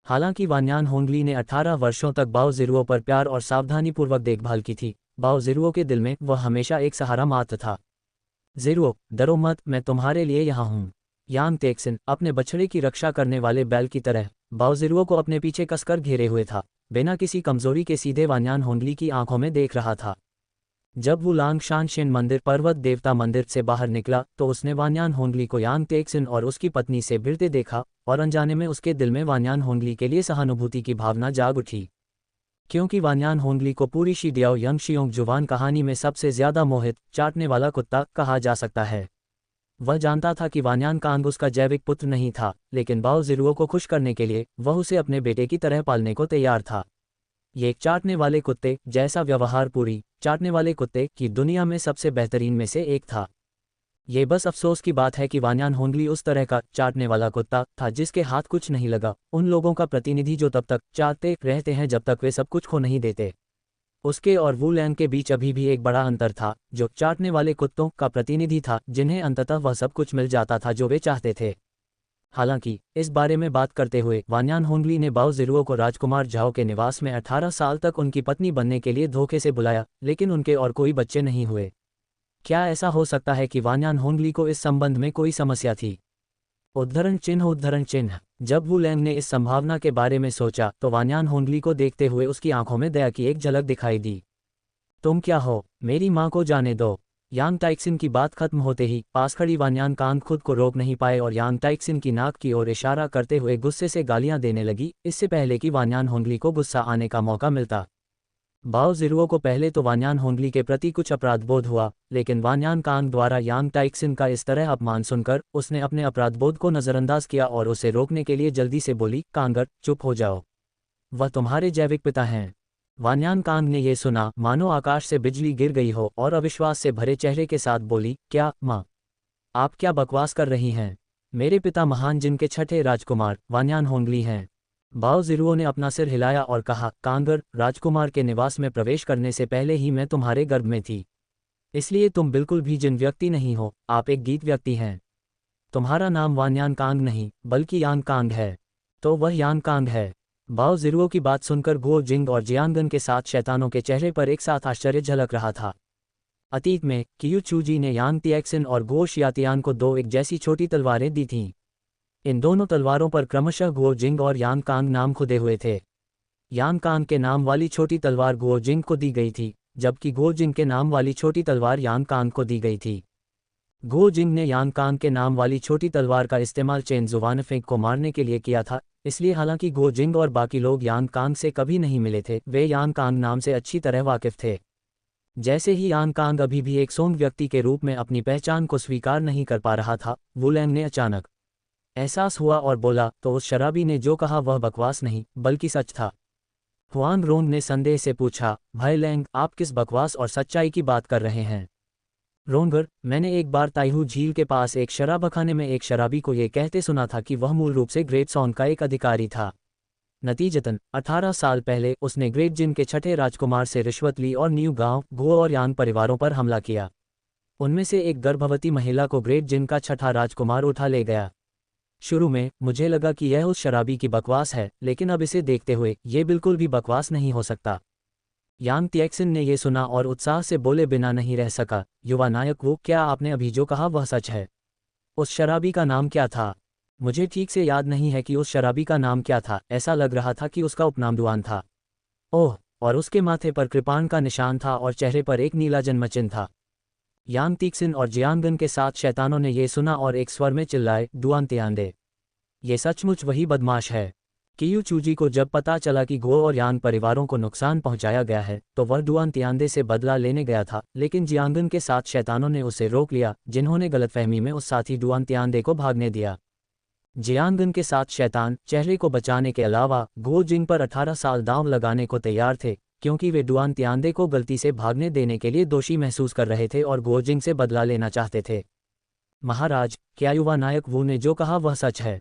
हालांकि वान्यान होंगली ने 18 वर्षों तक बाओ ज़िरुओ पर प्यार और सावधानीपूर्वक देखभाल की थी, बाओ ज़िरुओ के दिल में वह हमेशा एक सहारा मात्र था। ज़िरुओ, डरो मत, मैं तुम्हारे लिए यहाँ हूँ। यांग तिएक्सिन अपने बछड़े की रक्षा करने वाले बैल की तरह बाओ ज़िरुओ को अपने पीछे कसकर घेरे हुए था, बिना किसी कमजोरी के सीधे वान्यान होंगली की आंखों में देख रहा था। जब वो लांग शानशेन मंदिर पर्वत देवता मंदिर से बाहर निकला तो उसने वान्यान होंगली को यांग तेक्सिन और उसकी पत्नी से भिड़ते देखा, और अनजाने में उसके दिल में वान्यान होंगली के लिए सहानुभूति की भावना जाग उठी। क्योंकि वान्यान होंगली को पूरी शीडियाओ यंगशियोंग जुवान कहानी में सबसे ज्यादा मोहित चाटने वाला कुत्ता कहा जा सकता है। वह जानता था कि वान्यान कांग उसका जैविक पुत्र नहीं था, लेकिन बाओ ज़िरुओ को खुश करने के लिए वह उसे अपने बेटे की तरह पालने को तैयार था। ये एक चाटने वाले कुत्ते जैसा व्यवहार पूरी चाटने वाले कुत्ते की दुनिया में सबसे बेहतरीन में से एक था। ये बस अफसोस की बात है कि वान्यान होंगली उस तरह का चाटने वाला कुत्ता था जिसके हाथ कुछ नहीं लगा, उन लोगों का प्रतिनिधि जो तब तक चाटते रहते हैं जब तक वे सब कुछ खो नहीं देते। उसके और वू लैंग के बीच अभी भी एक बड़ा अंतर था, जो चाटने वाले कुत्तों का प्रतिनिधि था जिन्हें अंततः वह सब कुछ मिल जाता था जो वे चाहते थे। हालांकि इस बारे में बात करते हुए वान्यान होंगली ने बाओ ज़िरुओ को राजकुमार झाओ के निवास में 18 साल तक उनकी पत्नी बनने के लिए धोखे से बुलाया, लेकिन उनके और कोई बच्चे नहीं हुए। क्या ऐसा हो सकता है कि वान्यान होंगली को इस संबंध में कोई समस्या थी? उद्धरण चिन्ह। जब वू लैंग ने इस संभावना के बारे में सोचा तो वान्यान होंगली को देखते हुए उसकी आंखों में दया की एक झलक दिखाई दी। तुम क्या हो, मेरी माँ को जाने दो। यांग टाइक्सिन की बात खत्म होते ही पास खड़ी वान्यान कांग खुद को रोक नहीं पाए और यांग टाइक्सिन की नाक की ओर इशारा करते हुए गुस्से से गालियां देने लगी, इससे पहले कि वान्यान होंगली को गुस्सा आने का मौका मिलता। बाओ ज़िरुओ को पहले तो वान्यान होंगली के प्रति कुछ अपराधबोध हुआ, लेकिन वान्यान कांग द्वारा यांग टाइक्सिन का इस तरह अपमान सुनकर उसने अपने अपराधबोध को नज़रअंदाज किया और उसे रोकने के लिए जल्दी से बोली, कांगर चुप हो जाओ, वह तुम्हारे जैविक पिता हैं। वान्यान कांग ने यह सुना मानो आकाश से बिजली गिर गई हो और अविश्वास से भरे चेहरे के साथ बोली, क्या माँ, आप क्या बकवास कर रही हैं? मेरे पिता महान जिन के छठे राजकुमार वान्यान होंगली हैं। बाओ ज़िरुओ ने अपना सिर हिलाया और कहा, कांगर, राजकुमार के निवास में प्रवेश करने से पहले ही मैं तुम्हारे गर्भ में थी, इसलिए तुम बिल्कुल भी जिन व्यक्ति नहीं हो, आप एक गीत व्यक्ति हैं। तुम्हारा नाम वान्यान कांग नहीं बल्कि यांग कांग है। तो वह यांग कांग है। बाओ ज़िरुओ की बात सुनकर गुओ जिंग और जियांगन के साथ शैतानों के चेहरे पर एक साथ आश्चर्य झलक रहा था। अतीत में कियू चूजी ने यांग तिएक्सिन और गुओ शियातियान को दो एक जैसी छोटी तलवारें दी थीं। इन दोनों तलवारों पर क्रमशः गुओ जिंग और यांग कांग नाम खुदे हुए थे। यांग कांग के नाम वाली छोटी तलवार गुओ जिंग को दी गई थी, जबकि गुओ जिंग के नाम वाली छोटी तलवार यांग कांग को दी गई थी। गुओ जिंग ने यांग कांग के नाम वाली छोटी तलवार का इस्तेमाल चेन जुवानफेंग को मारने के लिए किया था, इसलिए हालांकि गुओ जिंग और बाकी लोग यांग कांग से कभी नहीं मिले थे, वे यांग कांग नाम से अच्छी तरह वाकिफ थे। जैसे ही यांग कांग अभी भी एक सोंग व्यक्ति के रूप में अपनी पहचान को स्वीकार नहीं कर पा रहा था, वू लैंग ने अचानक एहसास हुआ और बोला, तो उस शराबी ने जो कहा वह बकवास नहीं बल्कि सच था। हुआंग रोंग ने संदेह से पूछा, भाई लैंग, आप किस बकवास और सच्चाई की बात कर रहे हैं? रोंगर, मैंने एक बार ताइहू झील के पास एक शराबखाने में एक शराबी को ये कहते सुना था कि वह मूल रूप से ग्रेट सॉन का एक अधिकारी था। नतीजतन 18 साल पहले उसने ग्रेट जिन के छठे राजकुमार से रिश्वत ली और न्यू गांव, गुओ और यांग परिवारों पर हमला किया। उनमें से एक गर्भवती महिला को ग्रेट जिन का छठा राजकुमार उठा ले गया। शुरू में मुझे लगा कि यह उस शराबी की बकवास है, लेकिन अब इसे देखते हुए ये बिल्कुल भी बकवास नहीं हो सकता। यांग तिएक्सिन ने यह सुना और उत्साह से बोले बिना नहीं रह सका, युवा नायक वो, क्या आपने अभी जो कहा वह सच है? उस शराबी का नाम क्या था? मुझे ठीक से याद नहीं है कि उस शराबी का नाम क्या था, ऐसा लग रहा था कि उसका उपनाम डुआन था। ओह, और उसके माथे पर कृपाण का निशान था और चेहरे पर एक नीला जन्मचिन्ह था। यांग तिएक्सिन और जियांगन के साथ शैतानों ने यह सुना और एक स्वर में चिल्लाए, डुआन तियांदे, ये सचमुच वही बदमाश है। कियू चूजी को जब पता चला कि गुओ और यांग परिवारों को नुकसान पहुंचाया गया है तो वह डुआन तियांदे से बदला लेने गया था, लेकिन जियांगन के साथ शैतानों ने उसे रोक लिया, जिन्होंने गलतफहमी में उस साथी डुआन तियांदे को भागने दिया। जियांगन के साथ शैतान चेहरे को बचाने के अलावा गुओ जिंग पर 18 साल दांव लगाने को तैयार थे, क्योंकि वे डुआन तियांदे को गलती से भागने देने के लिए दोषी महसूस कर रहे थे और गुओ जिंग से बदला लेना चाहते थे। महाराज, क्या युवा नायक वू ने जो कहा वह सच है?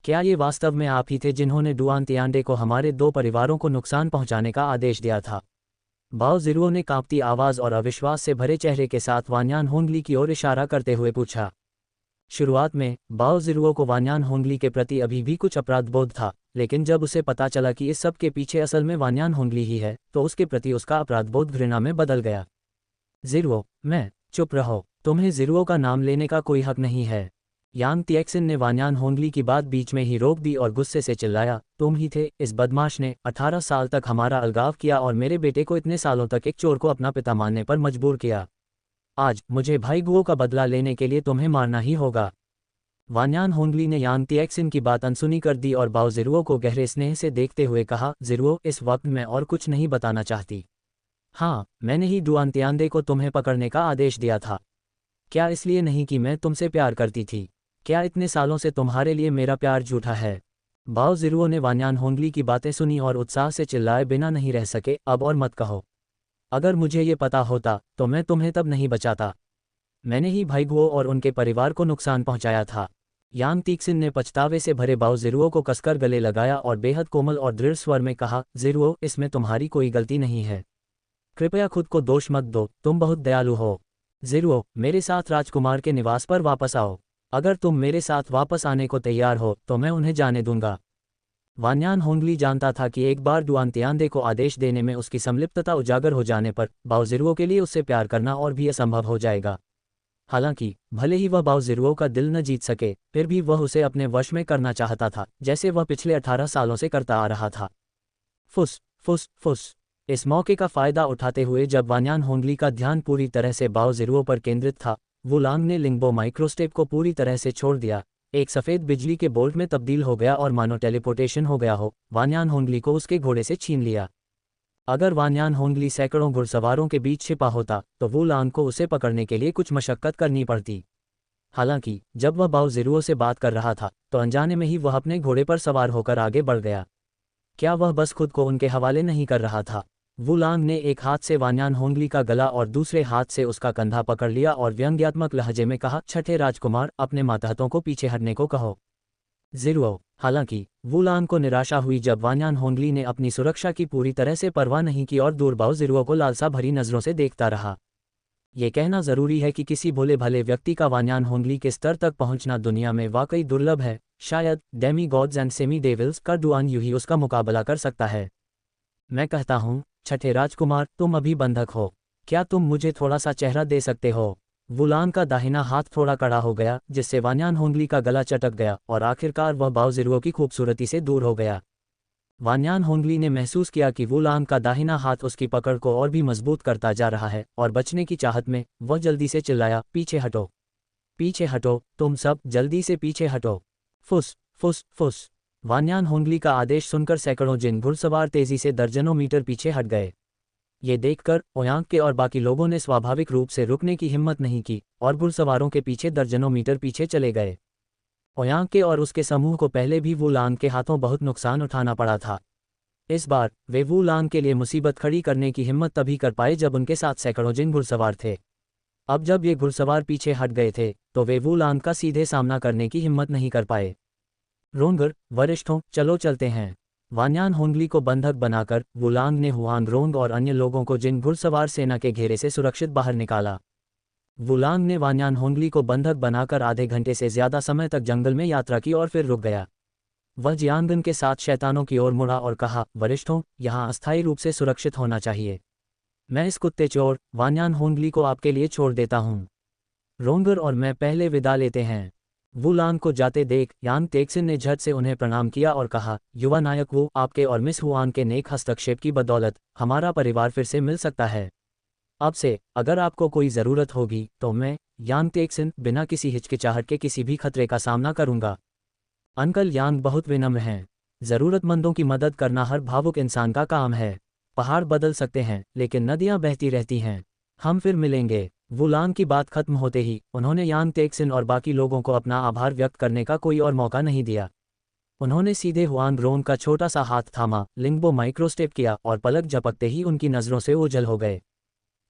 क्या ये वास्तव में आप ही थे जिन्होंने डुआन तियांदे को हमारे दो परिवारों को नुकसान पहुंचाने का आदेश दिया था? बाओ ज़िरुओ ने कांपती आवाज़ और अविश्वास से भरे चेहरे के साथ वान्यान होंगली की ओर इशारा करते हुए पूछा। शुरुआत में बाओ ज़िरुओ को वान्यान होंगली के प्रति अभी भी कुछ अपराधबोध था, लेकिन जब उसे पता चला कि इस सब के पीछे असल में वान्यान होंगली ही है, तो उसके प्रति उसका अपराधबोध घृणा में बदल गया। ज़िरुओ, चुप रहो, तुम्हें ज़िरुओ का नाम लेने का कोई हक नहीं है। यांग तिएक्सिन ने वान्यान होंगली की बात बीच में ही रोक दी और गुस्से से चिल्लाया, तुम ही थे, इस बदमाश ने 18 साल तक हमारा अलगाव किया और मेरे बेटे को इतने सालों तक एक चोर को अपना पिता मानने पर मजबूर किया। आज मुझे भाई गुओ का बदला लेने के लिए तुम्हें मारना ही होगा। वान्यान होंगली ने यांग तिएक्सिन की बात अनसुनी कर दी और बाओ जिरुओ को गहरे स्नेह से देखते हुए कहा, जिरुओ, इस वक्त मैं और कुछ नहीं बताना चाहती। हाँ, मैंने ही डुआन तिआंदे को तुम्हें पकड़ने का आदेश दिया था। क्या इसलिए नहीं कि मैं तुमसे प्यार करती थी? क्या इतने सालों से तुम्हारे लिए मेरा प्यार झूठा है? बाओ जिरुओ ने वान्यान होंगली की बातें सुनी और उत्साह से चिल्लाए बिना नहीं रह सके, अब और मत कहो। अगर मुझे ये पता होता तो मैं तुम्हें तब नहीं बचाता। मैंने ही भाई गुओ और उनके परिवार को नुकसान पहुंचाया था। यांग तिएक्सिन ने पछतावे से भरे बाओ जिरुओ को कसकर गले लगाया और बेहद कोमल और दृढ़ स्वर में कहा, जिरुओ, इसमें तुम्हारी कोई गलती नहीं है। कृपया खुद को दोष मत दो, तुम बहुत दयालु हो। जिरुओ, मेरे साथ राजकुमार के निवास पर वापस आओ। अगर तुम मेरे साथ वापस आने को तैयार हो तो मैं उन्हें जाने दूंगा। वान्यान होंगली जानता था कि एक बार डुआन तिआंदे को आदेश देने में उसकी संलिप्तता उजागर हो जाने पर बाओ जिरुओ के लिए उससे प्यार करना और भी असंभव हो जाएगा। हालांकि भले ही वह बाओ जिरुओ का दिल न जीत सके, फिर भी वह उसे अपने वश में करना चाहता था, जैसे वह पिछले 18 सालों से करता आ रहा था। फुस फुस फुस। इस मौके का फायदा उठाते हुए जब वान्यान होंगली का ध्यान पूरी तरह से बाओ जिरुओ पर केंद्रित था, वुलांग ने लिंगबो माइक्रोस्टेप को पूरी तरह से छोड़ दिया। एक सफ़ेद बिजली के बोल्ट में तब्दील हो गया और मानो टेलीपोर्टेशन हो गया हो, वान्यान होंगली को उसके घोड़े से छीन लिया। अगर वान्यान होंगली सैकड़ों घुड़सवारों के बीच छिपा होता तो वुलांग को उसे पकड़ने के लिए कुछ मशक्कत करनी पड़ती। हालांकि जब वह बाओ जिरुओ से बात कर रहा था तो अनजाने में ही वह अपने घोड़े पर सवार होकर आगे बढ़ गया। क्या वह बस खुद को उनके हवाले नहीं कर रहा था? वुलांग ने एक हाथ से वान्यान होंगली का गला और दूसरे हाथ से उसका कंधा पकड़ लिया और व्यंग्यात्मक लहजे में कहा, छठे राजकुमार, अपने मातहतों को पीछे हटने को कहो। जिरुओ। हालांकि वुलांग को निराशा हुई जब वान्यान होंगली ने अपनी सुरक्षा की पूरी तरह से परवाह नहीं की और दूर बाओ जिरुओ को लालसा भरी नजरों से देखता रहा। ये कहना जरूरी है कि किसी भोले भले व्यक्ति का वान्यान होंगली के स्तर तक पहुंचना दुनिया में वाकई दुर्लभ है। शायद demi gods and semi devils का डुआन यूं ही उसका मुकाबला कर सकता है। मैं कहता हूँ, छठे राजकुमार, तुम अभी बंधक हो। क्या तुम मुझे थोड़ा सा चेहरा दे सकते हो? वुलांग का दाहिना हाथ थोड़ा कड़ा हो गया, जिससे वान्यान होंगली का गला चटक गया और आखिरकार वह बाओ जिरुओ की खूबसूरती से दूर हो गया। वान्यान होंगली ने महसूस किया कि वुलांग का दाहिना हाथ उसकी पकड़ को और भी मजबूत करता जा रहा है और बचने की चाहत में वह जल्दी से चिल्लाया, पीछे हटो, पीछे हटो, तुम सब जल्दी से पीछे हटो। फुस फुस फुस। वान्यान होंगली का आदेश सुनकर सैकड़ों जिन घुड़सवार तेजी से दर्जनों मीटर पीछे हट गए। ये देखकर ओयांग के और बाकी लोगों ने स्वाभाविक रूप से रुकने की हिम्मत नहीं की और घुड़सवारों के पीछे दर्जनों मीटर पीछे चले गए। ओयांग के और उसके समूह को पहले भी वुलांग के हाथों बहुत नुकसान उठाना पड़ा था। इस बार वे वुलांग के लिए मुसीबत खड़ी करने की हिम्मत तभी कर पाए जब उनके साथ सैकड़ों जिन घुड़सवार थे। अब जब ये घुड़सवार पीछे हट गए थे तो वे वुलांग का सीधे सामना करने की हिम्मत नहीं कर पाए। रोंगर, वरिष्ठों, चलो चलते हैं। वान्यान होंगली को बंधक बनाकर वुलांग ने हुआंग रोंग और अन्य लोगों को जिन घुड़सवार सेना के घेरे से सुरक्षित बाहर निकाला। वुलांग ने वान्यान होंगली को बंधक बनाकर आधे घंटे से ज्यादा समय तक जंगल में यात्रा की और फिर रुक गया। वह जियांगन के साथ शैतानों की ओर मुड़ा और कहा, वरिष्ठों, यहाँ अस्थायी रूप से सुरक्षित होना चाहिए। मैं इस कुत्ते चोर वान्यान होंगली को आपके लिए छोड़ देता हूँ। रोंगर और मैं पहले विदा लेते हैं। वुलांग को जाते देख यांग तिएक्सिन ने झट से उन्हें प्रणाम किया और कहा, युवा नायक वु, आपके और मिस हुआंग के नेक हस्तक्षेप की बदौलत हमारा परिवार फिर से मिल सकता है। अब से अगर आपको कोई ज़रूरत होगी तो मैं, यांग तिएक्सिन, बिना किसी हिचकिचाहट के किसी भी खतरे का सामना करूंगा। अंकल यांग बहुत विनम्र हैं। ज़रूरतमंदों की मदद करना हर भावुक इंसान का काम है। पहाड़ बदल सकते हैं लेकिन नदियां बहती रहती हैं। हम फिर मिलेंगे। वुलांग की बात खत्म होते ही उन्होंने यांग तिएक्सिन और बाकी लोगों को अपना आभार व्यक्त करने का कोई और मौका नहीं दिया। उन्होंने सीधे हुआंग रोंग का छोटा सा हाथ थामा, लिंगबो माइक्रोस्टेप किया और पलक झपकते ही उनकी नज़रों से ओझल हो गए।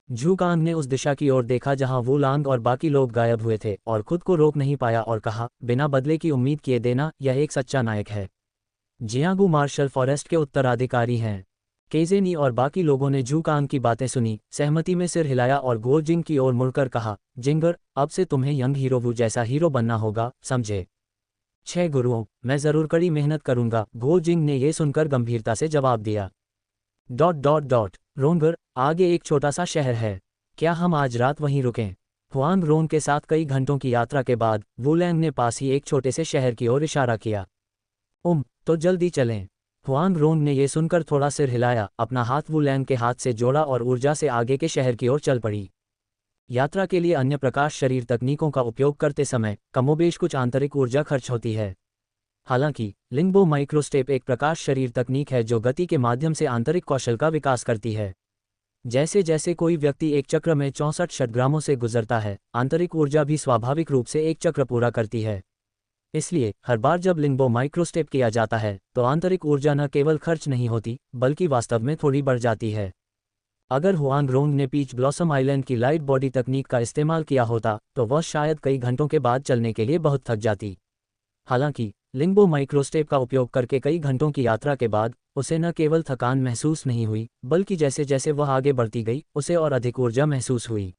झुकांग ने उस दिशा की ओर देखा जहां वुलांग और बाकी लोग गायब हुए थे और खुद को रोक नहीं पाया और कहा, बिना बदले की उम्मीद किए देना, यह एक सच्चा नायक है। जियांगू मार्शल फॉरेस्ट के उत्तराधिकारी हैं। केजेनी और बाकी लोगों ने झुकांग की बातें सुनी, सहमति में सिर हिलाया और गो जिंग की ओर मुड़कर कहा, जिंगर, अब से तुम्हें यंग हीरो वु जैसा हीरो बनना होगा, समझे? 6 गुरुओं, मैं जरूर कड़ी मेहनत करूंगा, गो जिंग ने यह सुनकर गंभीरता से जवाब दिया। Dot dot dot. रोंगर, आगे एक छोटा सा शहर है, क्या हम आज रात वहीं रुकें? हुआंग रोंग के साथ कई घंटों की यात्रा के बाद वू लैंग ने पास ही एक छोटे से शहर की ओर इशारा किया। तो जल्दी चलें। हुआंग रोंग ने यह सुनकर थोड़ा सिर हिलाया, अपना हाथ वू लैंग के हाथ से जोड़ा और ऊर्जा से आगे के शहर की ओर चल पड़ी। यात्रा के लिए अन्य प्रकाश शरीर तकनीकों का उपयोग करते समय कमोबेश कुछ आंतरिक ऊर्जा खर्च होती है। हालांकि लिंगबो माइक्रोस्टेप एक प्रकाश शरीर तकनीक है जो गति के माध्यम से आंतरिक कौशल का विकास करती है। जैसे जैसे कोई व्यक्ति एक चक्र में 64 षटग्रामों से गुजरता है, आंतरिक ऊर्जा भी स्वाभाविक रूप से एक चक्र पूरा करती है। इसलिए हर बार जब लिंगबो माइक्रोस्टेप किया जाता है तो आंतरिक ऊर्जा न केवल खर्च नहीं होती बल्कि वास्तव में थोड़ी बढ़ जाती है। अगर हुआंग रोंग ने पीच ब्लॉसम आइलैंड की लाइट बॉडी तकनीक का इस्तेमाल किया होता तो वह शायद कई घंटों के बाद चलने के लिए बहुत थक जाती। हालांकि लिंगबो माइक्रोस्टेप का उपयोग करके कई घंटों की यात्रा के बाद उसे न केवल थकान महसूस नहीं हुई बल्कि जैसे जैसे वह आगे बढ़ती गई उसे और अधिक ऊर्जा महसूस हुई।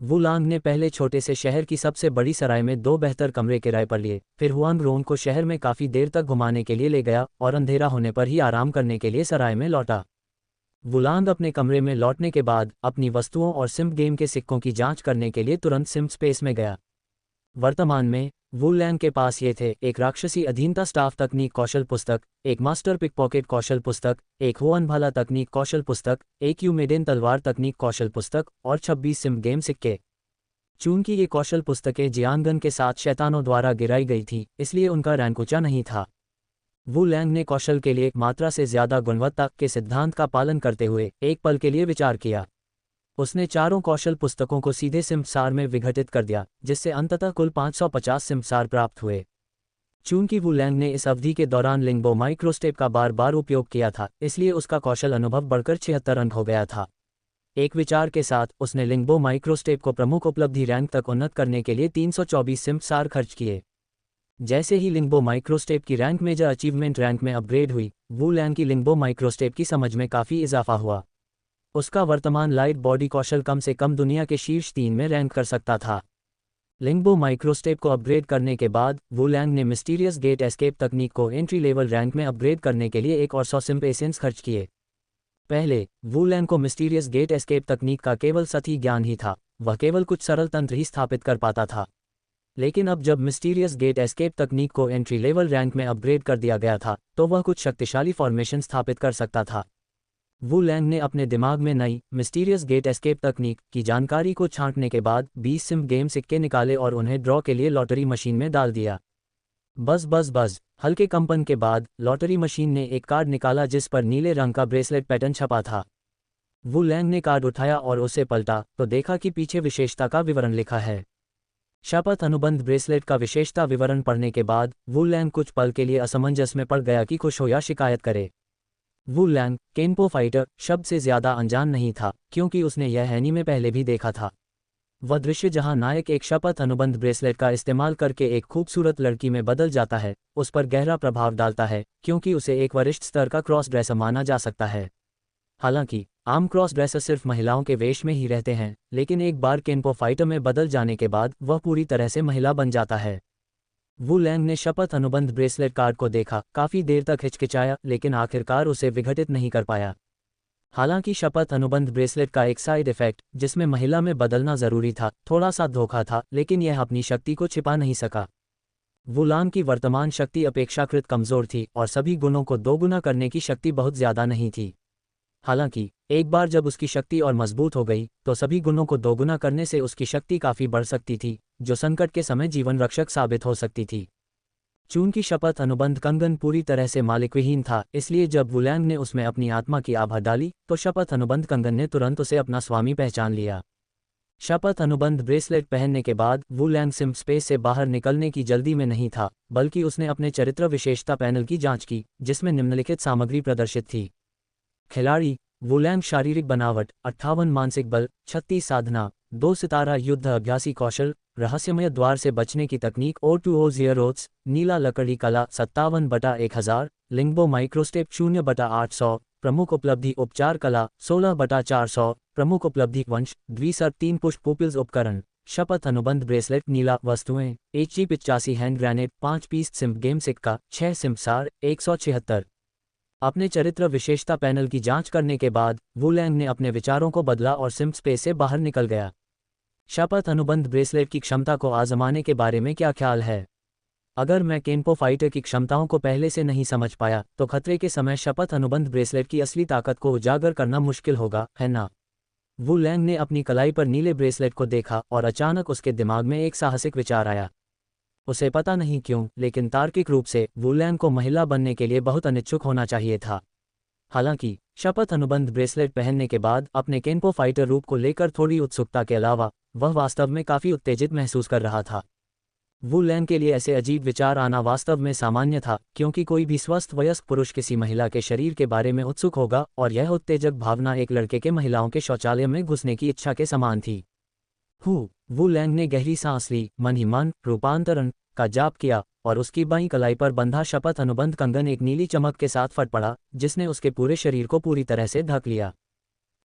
वू लांग ने पहले छोटे से शहर की सबसे बड़ी सराय में 2 बेहतर कमरे किराए पर लिए, फिर हुआंग रोंग को शहर में काफ़ी देर तक घुमाने के लिए ले गया और अंधेरा होने पर ही आराम करने के लिए सराय में लौटा। वुलांग अपने कमरे में लौटने के बाद अपनी वस्तुओं और सिम गेम के सिक्कों की जांच करने के लिए तुरंत सिम स्पेस में गया। वर्तमान में वू लैंग के पास ये थे एक राक्षसी अधीनता स्टाफ तकनीक कौशल पुस्तक, एक मास्टर पिकपॉकेट कौशल पुस्तक, एक होअन भाला तकनीक कौशल पुस्तक, एक यूमेडेन तलवार तकनीक कौशल पुस्तक और 26 सिम गेम सिक्के। चूंकि ये कौशल पुस्तकें जियांगन के साथ शैतानों द्वारा गिराई गई थी इसलिए उनका रैंक ऊंचा नहीं था। वू लैंग ने कौशल के लिए मात्रा से ज्यादा गुणवत्ता के सिद्धांत का पालन करते हुए एक पल के लिए विचार किया। उसने चारों कौशल पुस्तकों को सीधे सिमसार में विघटित कर दिया जिससे अंततः कुल 550 सिमसार प्राप्त हुए। चूंकि वू लैंग ने इस अवधि के दौरान लिंगबो माइक्रोस्टेप का बार बार उपयोग किया था इसलिए उसका कौशल अनुभव बढ़कर 76 अंक हो गया था। एक विचार के साथ उसने लिंगबो माइक्रोस्टेप को प्रमुख उपलब्धि रैंक तक उन्नत करने के लिए 324 सिमसार खर्च किए। जैसे ही लिंगबो माइक्रोस्टेप की रैंक मेजर अचीवमेंट रैंक में अपग्रेड हुई, वू लैंग की लिंगबो माइक्रोस्टेप की समझ में काफ़ी इजाफा हुआ। उसका वर्तमान लाइट बॉडी कौशल कम से कम दुनिया के शीर्ष 3 में रैंक कर सकता था। लिंगबो माइक्रोस्टेप को अपग्रेड करने के बाद वू लैंग ने मिस्टीरियस गेट एस्केप तकनीक को एंट्री लेवल रैंक में अपग्रेड करने के लिए एक और 100 सिम पेशेंस खर्च किए। पहले वू लैंग को मिस्टीरियस गेट एस्केप तकनीक का केवल सतही ज्ञान ही था, वह केवल कुछ सरल तंत्र ही स्थापित कर पाता था। लेकिन अब जब मिस्टीरियस गेट एस्केप तकनीक को एंट्री लेवल रैंक में अपग्रेड कर दिया गया था तो वह कुछ शक्तिशाली फॉर्मेशन स्थापित कर सकता था। वू लैंग ने अपने दिमाग में नई मिस्टीरियस गेट एस्केप तकनीक की जानकारी को छांटने के बाद 20 सिम गेम सिक्के निकाले और उन्हें ड्रॉ के लिए लॉटरी मशीन में डाल दिया। बस हल्के कंपन के बाद लॉटरी मशीन ने एक कार्ड निकाला जिस पर नीले रंग का ब्रेसलेट पैटर्न छपा था। वू लैंग ने कार्ड उठाया और उसे पलटा तो देखा कि पीछे विशेषता का विवरण लिखा है। शपथ अनुबंध ब्रेसलेट का विशेषता विवरण पढ़ने के बाद वू लैंग कुछ पल के लिए असमंजस में पड़ गया कि खुश हो या शिकायत करे। वू लैंग केनपो फाइटर शब्द से ज्यादा अनजान नहीं था क्योंकि उसने यह एनीमे में पहले भी देखा था। वह दृश्य जहां नायक एक शपथ अनुबंध ब्रेसलेट का इस्तेमाल करके एक खूबसूरत लड़की में बदल जाता है उस पर गहरा प्रभाव डालता है क्योंकि उसे एक वरिष्ठ स्तर का क्रॉस ड्रेसर माना जा सकता है। हालांकि आम क्रॉस ड्रेसर सिर्फ महिलाओं के वेश में ही रहते हैं, लेकिन एक बार केनपो फाइटर में बदल जाने के बाद वह पूरी तरह से महिला बन जाता है। वू लैंग ने शपथ अनुबंध ब्रेसलेट कार्ड को देखा, काफी देर तक हिचकिचाया लेकिन आखिरकार उसे विघटित नहीं कर पाया। हालांकि शपथ अनुबंध ब्रेसलेट का एक साइड इफेक्ट जिसमें महिला में बदलना जरूरी था थोड़ा सा धोखा था, लेकिन यह अपनी शक्ति को छिपा नहीं सका। वू लैंग की वर्तमान शक्ति अपेक्षाकृत कमजोर थी और सभी गुणों को दोगुना करने की शक्ति बहुत ज्यादा नहीं थी। हालांकि एक बार जब उसकी शक्ति और मजबूत हो गई तो सभी गुणों को दोगुना करने से उसकी शक्ति काफी बढ़ सकती थी जो संकट के समय जीवन रक्षक साबित हो सकती थी। चूंकि शपथ अनुबंध कंगन पूरी तरह से मालिकविहीन था इसलिए जब वू लैंग ने उसमें अपनी आत्मा की आभा डाली तो शपथ अनुबंध कंगन ने तुरंत उसे अपना स्वामी पहचान लिया। शपथ अनुबंध ब्रेसलेट पहनने के बाद वू लैंग सिम स्पेस से बाहर निकलने की जल्दी में नहीं था, बल्कि उसने अपने चरित्र विशेषता पैनल की जांच की जिसमें निम्नलिखित सामग्री प्रदर्शित थी। खिलाड़ी वू लैंग शारीरिक बनावट 58 मानसिक बल 36 साधना 2 सितारा युद्ध अभ्यासी कौशल रहस्यमय द्वार से बचने की तकनीक O2O0 नीला लकड़ी कला 57/1000 लिंगबो माइक्रोस्टेप 0/800 प्रमुख उपलब्धि उपचार कला 16/400 प्रमुख उपलब्धि वंश द्विसर 3 पुष्प पुपिल्स उपकरण शपथ अनुबंध ब्रेसलेट नीला वस्तुएं HG85 hand grenade 5 piece sim game सिक्का 6 सिमसार 176। अपने चरित्र विशेषता पैनल की जांच करने के बाद वू लैंग ने अपने विचारों को बदला और सिम स्पेस से बाहर निकल गया। शपथ अनुबंध ब्रेसलेट की क्षमता को आजमाने के बारे में क्या ख्याल है? अगर मैं केनपो फाइटर की क्षमताओं को पहले से नहीं समझ पाया तो खतरे के समय शपथ अनुबंध ब्रेसलेट की असली ताकत को उजागर करना मुश्किल होगा, है ना? वू लैंग ने अपनी कलाई पर नीले ब्रेसलेट को देखा और अचानक उसके दिमाग में एक साहसिक विचार आया। उसे पता नहीं क्यों, लेकिन तार्किक रूप से वू लैंग को महिला बनने के लिए बहुत अनिच्छुक होना चाहिए था। हालांकि शपथ अनुबंध ब्रेसलेट पहनने के बाद अपने केनपो फाइटर रूप को लेकर थोड़ी उत्सुकता के अलावा वह वास्तव में काफ़ी उत्तेजित महसूस कर रहा था। वू लैंग के लिए ऐसे अजीब विचार आना वास्तव में सामान्य था, क्योंकि कोई भी स्वस्थ वयस्क पुरुष किसी महिला के शरीर के बारे में उत्सुक होगा, और यह उत्तेजक भावना एक लड़के के महिलाओं के शौचालय में घुसने की इच्छा के समान थी। वू लैंग ने गहरी सांस ली, मन ही मन रूपांतरण का जाप किया और उसकी बाईं कलाई पर बंधा शपथ अनुबंध कंगन एक नीली चमक के साथ फट पड़ा, जिसने उसके पूरे शरीर को पूरी तरह से ढक लिया।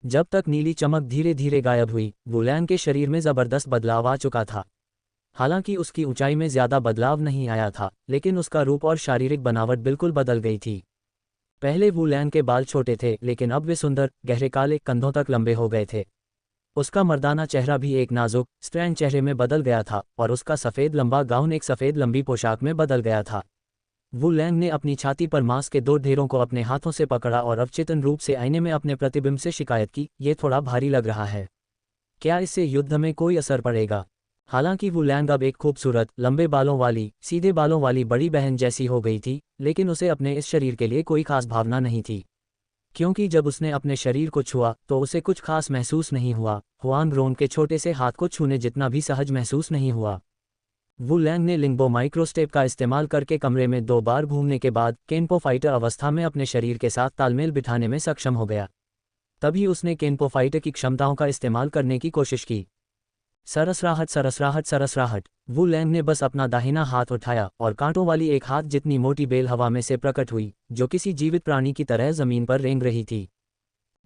जब तक नीली चमक धीरे धीरे गायब हुई, वू लैंग के शरीर में जबरदस्त बदलाव आ चुका था। हालांकि उसकी ऊंचाई में ज्यादा बदलाव नहीं आया था, लेकिन उसका रूप और शारीरिक बनावट बिल्कुल बदल गई थी। पहले वू लैंग के बाल छोटे थे, लेकिन अब वे सुंदर, गहरे काले, कंधों तक लंबे हो गए थे। उसका मर्दाना चेहरा भी एक नाजुक, स्ट्रैंड चेहरे में बदल गया था और उसका सफ़ेद लंबा गाउन एक सफ़ेद लंबी पोशाक में बदल गया था। वू लैंग ने अपनी छाती पर मांस के 2 ढेरों को अपने हाथों से पकड़ा और अवचेतन रूप से आईने में अपने प्रतिबिंब से शिकायत की, ये थोड़ा भारी लग रहा है। क्या इससे युद्ध में कोई असर पड़ेगा? हालांकि वू लैंग अब एक खूबसूरत, लंबे बालों वाली, सीधे बालों वाली बड़ी बहन जैसी हो गई थी, लेकिन उसे अपने इस शरीर के लिए कोई खास भावना नहीं थी। क्योंकि जब उसने अपने शरीर को छुआ तो उसे कुछ खास महसूस नहीं हुआ। हुआंग रोंग के छोटे से हाथ को छूने जितना भी सहज महसूस नहीं हुआ। वू लैंग ने लिंगबो माइक्रोस्टेप का इस्तेमाल करके कमरे में 2 बार घूमने के बाद केनपो फाइटर अवस्था में अपने शरीर के साथ तालमेल बिठाने में सक्षम हो गया। तभी उसने केनपो फाइटर की क्षमताओं का इस्तेमाल करने की कोशिश की। सरसराहट सरसराहट सरसराहट। वू लैंग ने बस अपना दाहिना हाथ उठाया और कांटों वाली एक हाथ जितनी मोटी बेल हवा में से प्रकट हुई, जो किसी जीवित प्राणी की तरह जमीन पर रेंग रही थी।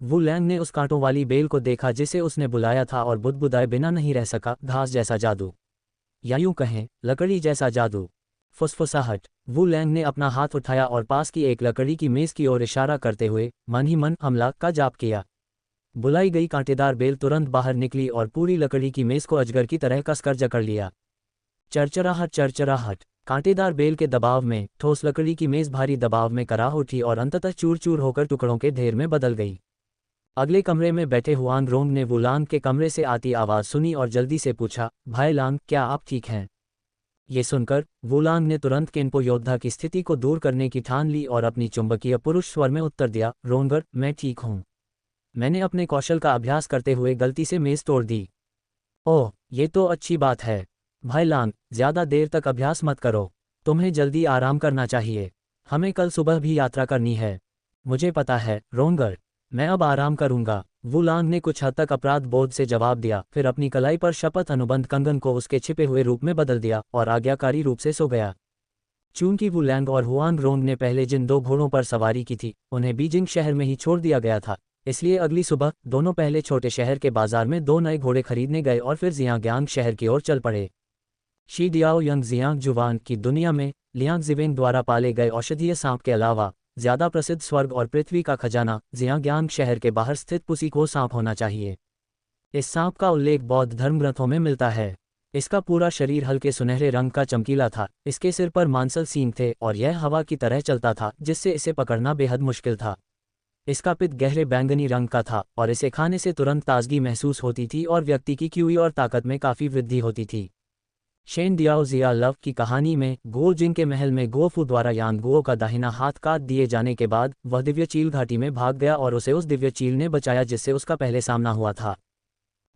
वू लैंग ने उस कांटों वाली बेल को देखा जिसे उसने बुलाया था और बुदबुदाए बिना नहीं रह सका। घास जैसा जादू, या यूं कहें लकड़ी जैसा जादू। फुसफुसाहट। वू लैंग ने अपना हाथ उठाया और पास की एक लकड़ी की मेज की ओर इशारा करते हुए मन ही मन हमला का जाप किया। बुलाई गई कांटेदार बेल तुरंत बाहर निकली और पूरी लकड़ी की मेज को अजगर की तरह कसकर जकड़ लिया। चरचराहट चरचराहट। कांटेदार बेल के दबाव में ठोस लकड़ी की मेज भारी दबाव में कराह उठी और अंततः चूर चूर होकर टुकड़ों के ढेर में बदल गई। अगले कमरे में बैठे हुआंग रोंग ने वू लैंग के कमरे से आती आवाज़ सुनी और जल्दी से पूछा, भाई लैंग, क्या आप ठीक हैं? ये सुनकर वू लैंग ने तुरंत केनपो योद्धा की स्थिति को दूर करने की ठान ली और अपनी चुंबकीय पुरुष स्वर में उत्तर दिया, रोंगर, मैं ठीक हूँ। मैंने अपने कौशल का अभ्यास करते हुए गलती से मेज़ तोड़ दी। ओह, ये तो अच्छी बात है। भाई लैंग, ज़्यादा देर तक अभ्यास मत करो। तुम्हें जल्दी आराम करना चाहिए। हमें कल सुबह भी यात्रा करनी है। मुझे पता है, रोंगर। मैं अब आराम करूंगा। वू लैंग ने कुछ हद तक अपराध बोध से जवाब दिया, फिर अपनी कलाई पर शपथ अनुबंध कंगन को उसके छिपे हुए रूप में बदल दिया और आज्ञाकारी रूप से सो गया। चूंकि वू लैंग और हुआंग रोंग ने पहले जिन 2 घोड़ों पर सवारी की थी उन्हें बीजिंग शहर में ही छोड़ दिया गया था, इसलिए अगली सुबह दोनों पहले छोटे शहर के बाजार में 2 नए घोड़े खरीदने गए और फिर जियांग्यांग शहर की ओर चल पड़े। शी डियाओ यंग जियांग जुवान की दुनिया में लियांग जिवेंग द्वारा पाले गए औषधीय सांप के अलावा ज्यादा प्रसिद्ध स्वर्ग और पृथ्वी का खजाना जियांग्यांग शहर के बाहर स्थित पुसीको सांप होना चाहिए। इस सांप का उल्लेख बौद्ध धर्म ग्रंथों में मिलता है। इसका पूरा शरीर हल्के सुनहरे रंग का चमकीला था, इसके सिर पर मांसल सींग थे और यह हवा की तरह चलता था, जिससे इसे पकड़ना बेहद मुश्किल था। इसका पित्त गहरे बैंगनी रंग का था और इसे खाने से तुरंत ताजगी महसूस होती थी और व्यक्ति की क्यूई और ताकत में काफ़ी वृद्धि होती थी। शेन डियाओ जिया लव की कहानी में गो जिंग के महल में गोफू द्वारा यांग गुओ का दाहिना हाथ काट दिए जाने के बाद वह दिव्य चील घाटी में भाग गया और उसे उस दिव्य चील ने बचाया जिससे उसका पहले सामना हुआ था।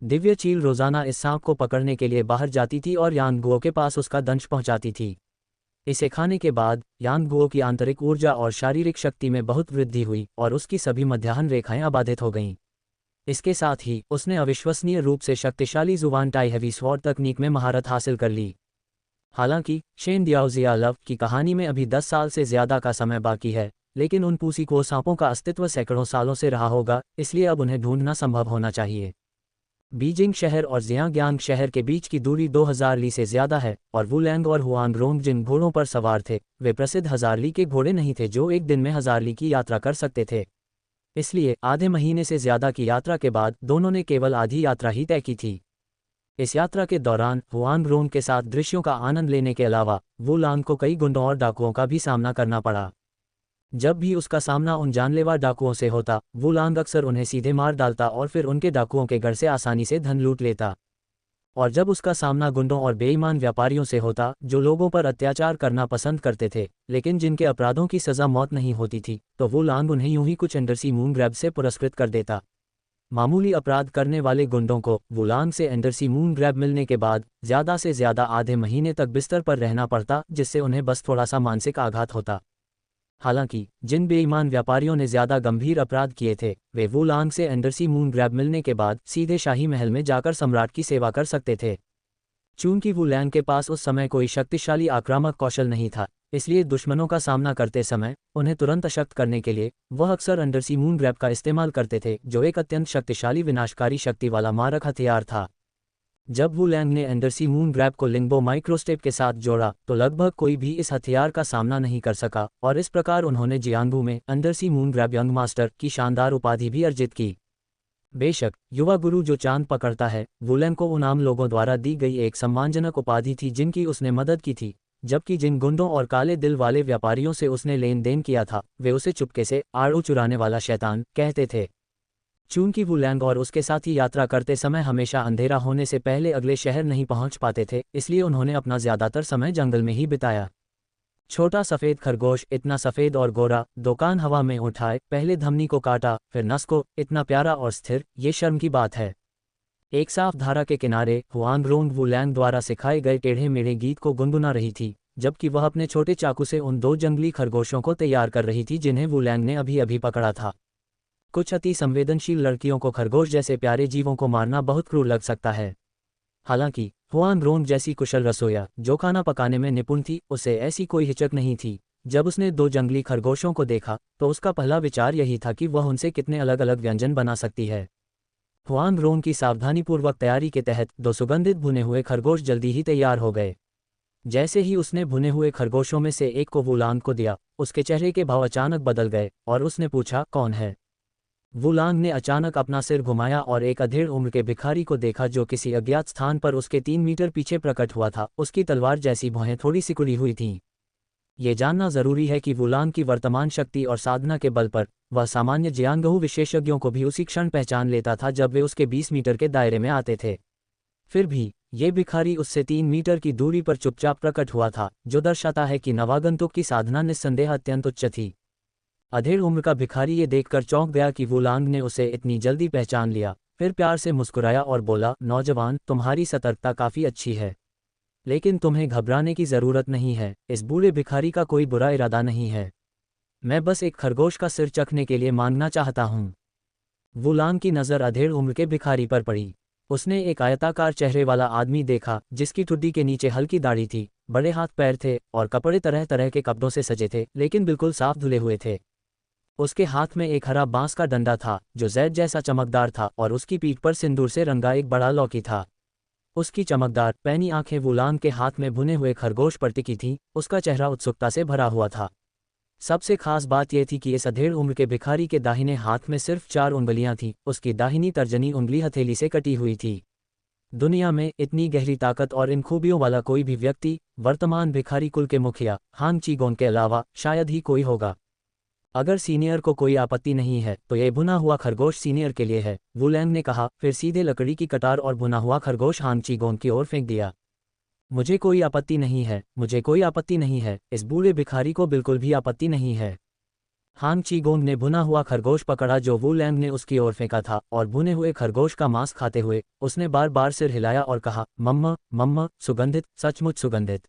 दिव्य चील रोजाना इस सांप को पकड़ने के लिए बाहर जाती थी और यांग गुओ के पास उसका दंश पहुंचाती थी। इसे खाने के बाद यांग गुओ की आंतरिक ऊर्जा और शारीरिक शक्ति में बहुत वृद्धि हुई और उसकी सभी मध्याह्न रेखाएं अबाधित हो गईं। इसके साथ ही उसने अविश्वसनीय रूप से शक्तिशाली जुवान टाई हेवी स्वॉर्ड तकनीक में महारत हासिल कर ली। हालांकि शेन डियाओ जिया लव की कहानी में अभी 10 साल से ज्यादा का समय बाकी है, लेकिन उन पुसीको सांपों का अस्तित्व सैकड़ों सालों से रहा होगा, इसलिए अब उन्हें ढूंढना संभव होना चाहिए। बीजिंग शहर और जियांग्यांग शहर के बीच की दूरी 2000 ली से ज्यादा है और वू लैंग और हुआंग रोंग जिन घोड़ों पर सवार थे वे प्रसिद्ध 1000 ली के घोड़े नहीं थे जो एक दिन में 1000 ली की यात्रा कर सकते थे। इसलिए आधे महीने से ज्यादा की यात्रा के बाद दोनों ने केवल आधी यात्रा ही तय की थी। इस यात्रा के दौरान हुआंग रोंग के साथ दृश्यों का आनंद लेने के अलावा वू लांग को कई गुंडों और डाकुओं का भी सामना करना पड़ा। जब भी उसका सामना उन जानलेवा डाकुओं से होता, वू लांग अक्सर उन्हें सीधे मार डालता और फिर उनके डाकुओं के घर से आसानी से धन लूट लेता। और जब उसका सामना गुंडों और बेईमान व्यापारियों से होता जो लोगों पर अत्याचार करना पसंद करते थे लेकिन जिनके अपराधों की सज़ा मौत नहीं होती थी, तो वू लांग उन्हें यूं ही कुछ अंडरसी मून ग्रैब से पुरस्कृत कर देता। मामूली अपराध करने वाले गुंडों को वू लांग से अंडरसी मून ग्रैब मिलने के बाद ज़्यादा से ज़्यादा आधे महीने तक बिस्तर पर रहना पड़ता, जिससे उन्हें बस थोड़ा सा मानसिक आघात होता। हालांकि जिन बेईमान व्यापारियों ने ज़्यादा गंभीर अपराध किए थे वे वू लांग से अंडरसी मून ग्रैब मिलने के बाद सीधे शाही महल में जाकर सम्राट की सेवा कर सकते थे। चूंकि वू लैंग के पास उस समय कोई शक्तिशाली आक्रामक कौशल नहीं था, इसलिए दुश्मनों का सामना करते समय उन्हें तुरंत अशक्त करने के लिए वह अक्सर अंडरसी मून ग्रैब का इस्तेमाल करते थे, जो एक अत्यंत शक्तिशाली विनाशकारी शक्ति वाला मारक हथियार था। जब वू लैंग ने अंडरसी मून ग्रैब को लिंगबो माइक्रोस्टेप के साथ जोड़ा तो लगभग कोई भी इस हथियार का सामना नहीं कर सका और इस प्रकार उन्होंने जियांगबू में undersea moon grab young master की शानदार उपाधि भी अर्जित की। बेशक युवा गुरु जो चांद पकड़ता है, वू लैंग को उन आम लोगों द्वारा दी गई एक सम्मानजनक उपाधि थी जिनकी उसने मदद की थी, जबकि जिन गुंडों और काले दिल वाले व्यापारियों से उसने लेन देन किया था वे उसे चुपके से आड़ू चुराने वाला शैतान कहते थे। चूंकि वू लैंग और उसके साथी यात्रा करते समय हमेशा अंधेरा होने से पहले अगले शहर नहीं पहुंच पाते थे, इसलिए उन्होंने अपना ज़्यादातर समय जंगल में ही बिताया। छोटा सफ़ेद खरगोश, इतना सफ़ेद और गोरा, दो कान हवा में उठाए, पहले धमनी को काटा फिर नस को, इतना प्यारा और स्थिर, ये शर्म की बात है। एक साफ धारा के किनारे हुआंग रोंग वू लैंग द्वारा सिखाए गए टेढ़े मेढ़े गीत को गुनगुना रही थी, जबकि वह अपने छोटे चाकू से उन दो जंगली खरगोशों को तैयार कर रही थी जिन्हें वू लैंग ने अभी अभी पकड़ा था। कुछ अति संवेदनशील लड़कियों को खरगोश जैसे प्यारे जीवों को मारना बहुत क्रूर लग सकता है। हालांकि हुआंग रोंग जैसी कुशल रसोइया जो खाना पकाने में निपुण थी, उसे ऐसी कोई हिचक नहीं थी। जब उसने दो जंगली खरगोशों को देखा तो उसका पहला विचार यही था कि वह उनसे कितने अलग अलग व्यंजन बना सकती है। हुआंग रोंग की सावधानीपूर्वक तैयारी के तहत दो सुगंधित भुने हुए खरगोश जल्दी ही तैयार हो गए। जैसे ही उसने भुने हुए खरगोशों में से एक को वू लांग को दिया, उसके चेहरे के भाव अचानक बदल गए और उसने पूछा, कौन है? वू लांग ने अचानक अपना सिर घुमाया और एक अधेड़ उम्र के भिखारी को देखा जो किसी अज्ञात स्थान पर उसके 3 मीटर पीछे प्रकट हुआ था। उसकी तलवार जैसी भौहें थोड़ी सिकुड़ी हुई थीं। ये जानना जरूरी है कि वू लांग की वर्तमान शक्ति और साधना के बल पर वह सामान्य जियांगहू विशेषज्ञों को भी उसी क्षण पहचान लेता था जब वे उसके 20 मीटर के दायरे में आते थे। फिर भी ये भिखारी उससे 3 मीटर की दूरी पर चुपचाप प्रकट हुआ था, जो दर्शाता है कि नवागंतुक की साधना निस्संदेह अत्यंत उच्च थी। अधेड़ उम्र का भिखारी ये देखकर चौंक गया कि वू लांग ने उसे इतनी जल्दी पहचान लिया। फिर प्यार से मुस्कुराया और बोला, नौजवान, तुम्हारी सतर्कता काफ़ी अच्छी है, लेकिन तुम्हें घबराने की ज़रूरत नहीं है। इस बूढ़े भिखारी का कोई बुरा इरादा नहीं है, मैं बस एक खरगोश का सिर चखने के लिए मांगना चाहता हूँ। वू लांग की नज़र अधेड़ उम्र के भिखारी पर पड़ी। उसने एक आयताकार चेहरे वाला आदमी देखा जिसकी ठुड्डी के नीचे हल्की दाढ़ी थी, बड़े हाथ पैर थे और कपड़े तरह तरह के कपड़ों से सजे थे लेकिन बिल्कुल साफ धुले हुए थे। उसके हाथ में एक हरा बांस का डंडा था जो जैद जैसा चमकदार था और उसकी पीठ पर सिंदूर से रंगा एक बड़ा लौकी था। उसकी चमकदार पैनी आंखें वू लांग के हाथ में भुने हुए खरगोश पर टिकी थीं। उसका चेहरा उत्सुकता से भरा हुआ था। सबसे खास बात यह थी कि इस अधेड़ उम्र के भिखारी के दाहिने हाथ में सिर्फ 4 उंगलियां थीं। उसकी दाहिनी तर्जनी उंगली हथेली से कटी हुई थी। दुनिया में इतनी गहरी ताकत और इन खूबियों वाला कोई भी व्यक्ति वर्तमान भिखारी कुल के मुखिया हांग चीगोंग के अलावा शायद ही कोई होगा। अगर सीनियर को कोई आपत्ति नहीं है तो यह भुना हुआ खरगोश सीनियर के लिए है, वू लैंग ने कहा, फिर सीधे लकड़ी की कटार और भुना हुआ खरगोश हांग चीगोंग की ओर फेंक दिया। मुझे कोई आपत्ति नहीं है, मुझे कोई आपत्ति नहीं है। इस बूढ़े भिखारी को बिल्कुल भी आपत्ति नहीं है। हांग चीगोंग ने भुना हुआ खरगोश पकड़ा जो वू लैंग ने उसकी ओर फेंका था और भुने हुए खरगोश का मांस खाते हुए उसने बार बार सिर हिलाया और कहा, मम्मा मम्मा, सुगंधित, सचमुच सुगंधित।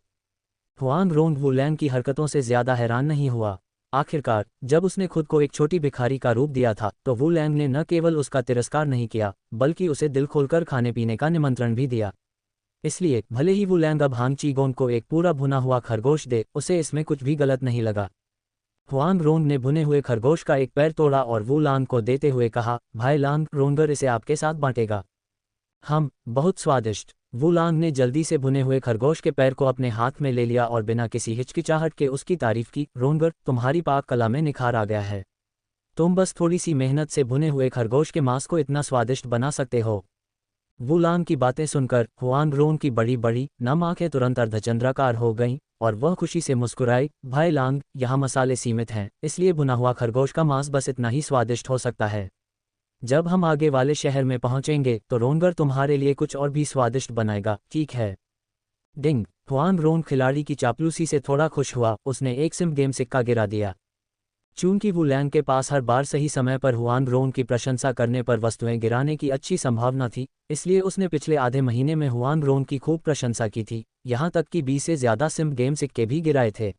हुआंग रोंग वू लैंग की हरकतों से ज्यादा हैरान नहीं हुआ। आखिरकार जब उसने खुद को एक छोटी भिखारी का रूप दिया था तो वू लैंग ने न केवल उसका तिरस्कार नहीं किया बल्कि उसे दिल खोलकर खाने पीने का निमंत्रण भी दिया। इसलिए भले ही वू लैंग अब हांग चीगोंग को एक पूरा भुना हुआ खरगोश दे, उसे इसमें कुछ भी गलत नहीं लगा। हुआंग रोंग ने भुने हुए खरगोश का एक पैर तोड़ा और वू लांग को देते हुए कहा, भाई लांग, रोंगर इसे आपके साथ बांटेगा। हम बहुत स्वादिष्ट। वू लांग ने जल्दी से भुने हुए खरगोश के पैर को अपने हाथ में ले लिया और बिना किसी हिचकिचाहट के उसकी तारीफ की, रोंगर, तुम्हारी पाक कला में निखार आ गया है। तुम बस थोड़ी सी मेहनत से भुने हुए खरगोश के मांस को इतना स्वादिष्ट बना सकते हो। वुलांग की बातें सुनकर हुआन रोन की बड़ी बड़ी नम आंखें तुरंत अर्धचंद्राकार हो गईं और वह खुशी से मुस्कुराई। भाई लांग, यहाँ मसाले सीमित हैं, इसलिए भुना हुआ खरगोश का मांस बस इतना ही स्वादिष्ट हो सकता है। जब हम आगे वाले शहर में पहुंचेंगे तो रोनगर तुम्हारे लिए कुछ और भी स्वादिष्ट बनाएगा, ठीक है? डिंग। हुआन रोन खिलाड़ी की चापलूसी से थोड़ा खुश हुआ, उसने एक सिम गेम सिक्का गिरा दिया। चूंकि वुलैंग के पास हर बार सही समय पर हुआन रोन की प्रशंसा करने पर वस्तुएं गिराने की अच्छी संभावना थी, इसलिए उसने पिछले आधे महीने में हुआन रोन की खूब प्रशंसा की थी, यहाँ तक कि 20 से ज़्यादा सिम गेम सिक्के भी गिराए थे।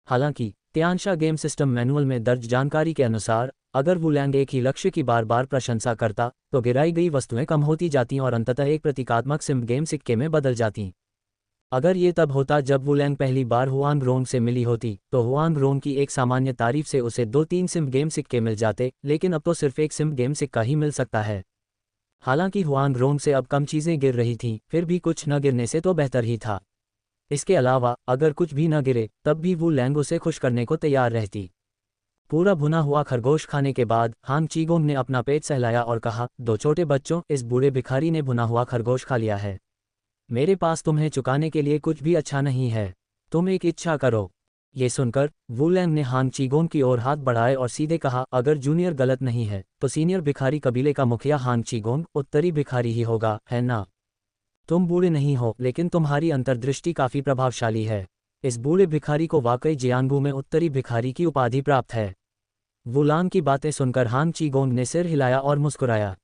हालांकि तियानशा गेम सिस्टम मैनुअल में दर्ज जानकारी के अनुसार अगर वुलैंग एक ही लक्ष्य की बार बार प्रशंसा करता तो गिराई गई वस्तुएं कम होती जातीं और अंततः एक प्रतीकात्मक सिम गेम सिक्के में बदल जातीं। अगर ये तब होता जब वुलैंग पहली बार हुआन रोन से मिली होती तो हुआन रोन की एक सामान्य तारीफ से उसे 2-3 सिम गेम सिक्के मिल जाते, लेकिन अब तो सिर्फ एक सिम गेम सिक्का ही मिल सकता है। हालांकि हुआन रोन से अब कम चीज़ें गिर रही थीं, फिर भी कुछ न गिरने से तो बेहतर ही था। इसके अलावा अगर कुछ भी न गिरे तब भी वुलैंग उसे खुश करने को तैयार रहती। पूरा भुना हुआ खरगोश खाने के बाद हांग चीगोंग ने अपना पेट सहलाया और कहा, दो छोटे बच्चों, इस बूढ़े भिखारी ने भुना हुआ खरगोश खा लिया है। मेरे पास तुम्हें चुकाने के लिए कुछ भी अच्छा नहीं है, तुम एक इच्छा करो। ये सुनकर वुलैंग ने हांग चीगोंग की ओर हाथ बढ़ाए और सीधे कहा, अगर जूनियर गलत नहीं है तो सीनियर भिखारी कबीले का मुखिया हांग चीगोंग उत्तरी भिखारी ही होगा, है ना? तुम बूढ़े नहीं हो, लेकिन तुम्हारी अंतर्दृष्टि काफी प्रभावशाली है। इस बूढ़े भिखारी को वाकई जियांगू में उत्तरी भिखारी की उपाधि प्राप्त है। वुलांग की बातें सुनकर हांग चीगोंग ने सिर हिलाया और मुस्कुराया।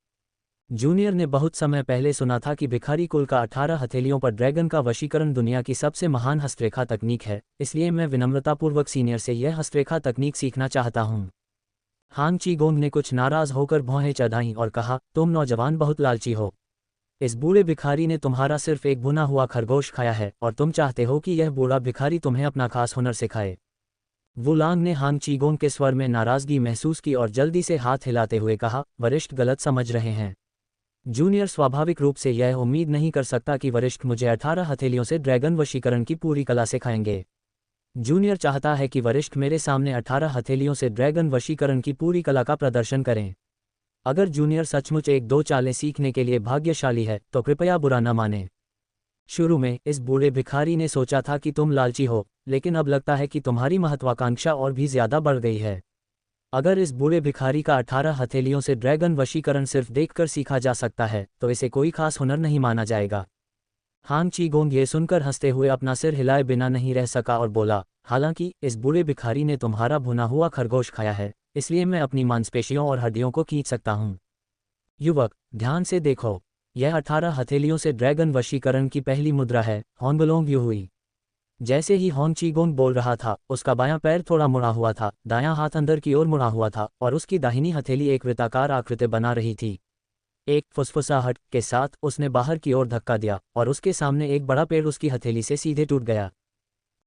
जूनियर ने बहुत समय पहले सुना था कि भिखारी कुल का 18 हथेलियों पर ड्रैगन का वशीकरण दुनिया की सबसे महान हस्तरेखा तकनीक है, इसलिए मैं विनम्रतापूर्वक सीनियर से यह हस्तरेखा तकनीक सीखना चाहता हूँ। हांग चीगोंग ने कुछ नाराज होकर भौहें चढ़ाईं और कहा, तुम नौजवान बहुत लालची हो। इस बूढ़े भिखारी ने तुम्हारा सिर्फ एक भुना हुआ खरगोश खाया है और तुम चाहते हो कि यह बूढ़ा भिखारी तुम्हें अपना खास हुनर सिखाए। वुलांग ने हांग चीगोंग के स्वर में नाराजगी महसूस की और जल्दी से हाथ हिलाते हुए कहा, वरिष्ठ गलत समझ रहे हैं। जूनियर स्वाभाविक रूप से यह उम्मीद नहीं कर सकता कि वरिष्ठ मुझे 18 हथेलियों से ड्रैगन वशीकरण की पूरी कला सिखाएंगे। जूनियर चाहता है कि वरिष्ठ मेरे सामने 18 हथेलियों से ड्रैगन वशीकरण की पूरी कला का प्रदर्शन करें। अगर जूनियर सचमुच एक दो चालें सीखने के लिए भाग्यशाली है तो कृपया बुरा न माने। शुरू में इस बूढ़े भिखारी ने सोचा था कि तुम लालची हो, लेकिन अब लगता है कि तुम्हारी महत्वाकांक्षा और भी ज्यादा बढ़ गई है। अगर इस बूढ़े भिखारी का 18 हथेलियों से ड्रैगन वशीकरण सिर्फ देखकर सीखा जा सकता है तो इसे कोई खास हुनर नहीं माना जाएगा। हांग चीगोंग ये सुनकर हंसते हुए अपना सिर हिलाए बिना नहीं रह सका और बोला, हालांकि इस बूढ़े भिखारी ने तुम्हारा भुना हुआ खरगोश खाया है, इसलिए मैं अपनी मांसपेशियों और हड्डियों को खींच सकता हूँ। युवक, ध्यान से देखो, यह 18 हथेलियों से ड्रैगन वशीकरण की पहली मुद्रा है, होंगलोंग युहुई। जैसे ही होंग चीगोंग बोल रहा था, उसका बायां पैर थोड़ा मुड़ा हुआ था, दायां हाथ अंदर की ओर मुड़ा हुआ था और उसकी दाहिनी हथेली एक वृत्ताकार आकृति बना रही थी। एक फुसफुसाहट के साथ उसने बाहर की ओर धक्का दिया और उसके सामने एक बड़ा पेड़ उसकी हथेली से सीधे टूट गया।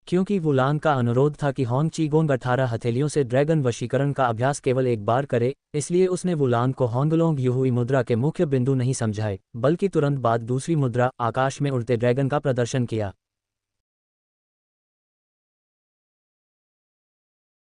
क्योंकि वुलांग का अनुरोध था कि होंग चीगोंग 18 हथेलियों से ड्रैगन वशीकरण का अभ्यास केवल एक बार करे, इसलिए उसने वुलांग को होंगलोंग युहुई मुद्रा के मुख्य बिंदु नहीं समझाए, बल्कि तुरंत बाद दूसरी मुद्रा आकाश में उड़ते ड्रैगन का प्रदर्शन किया।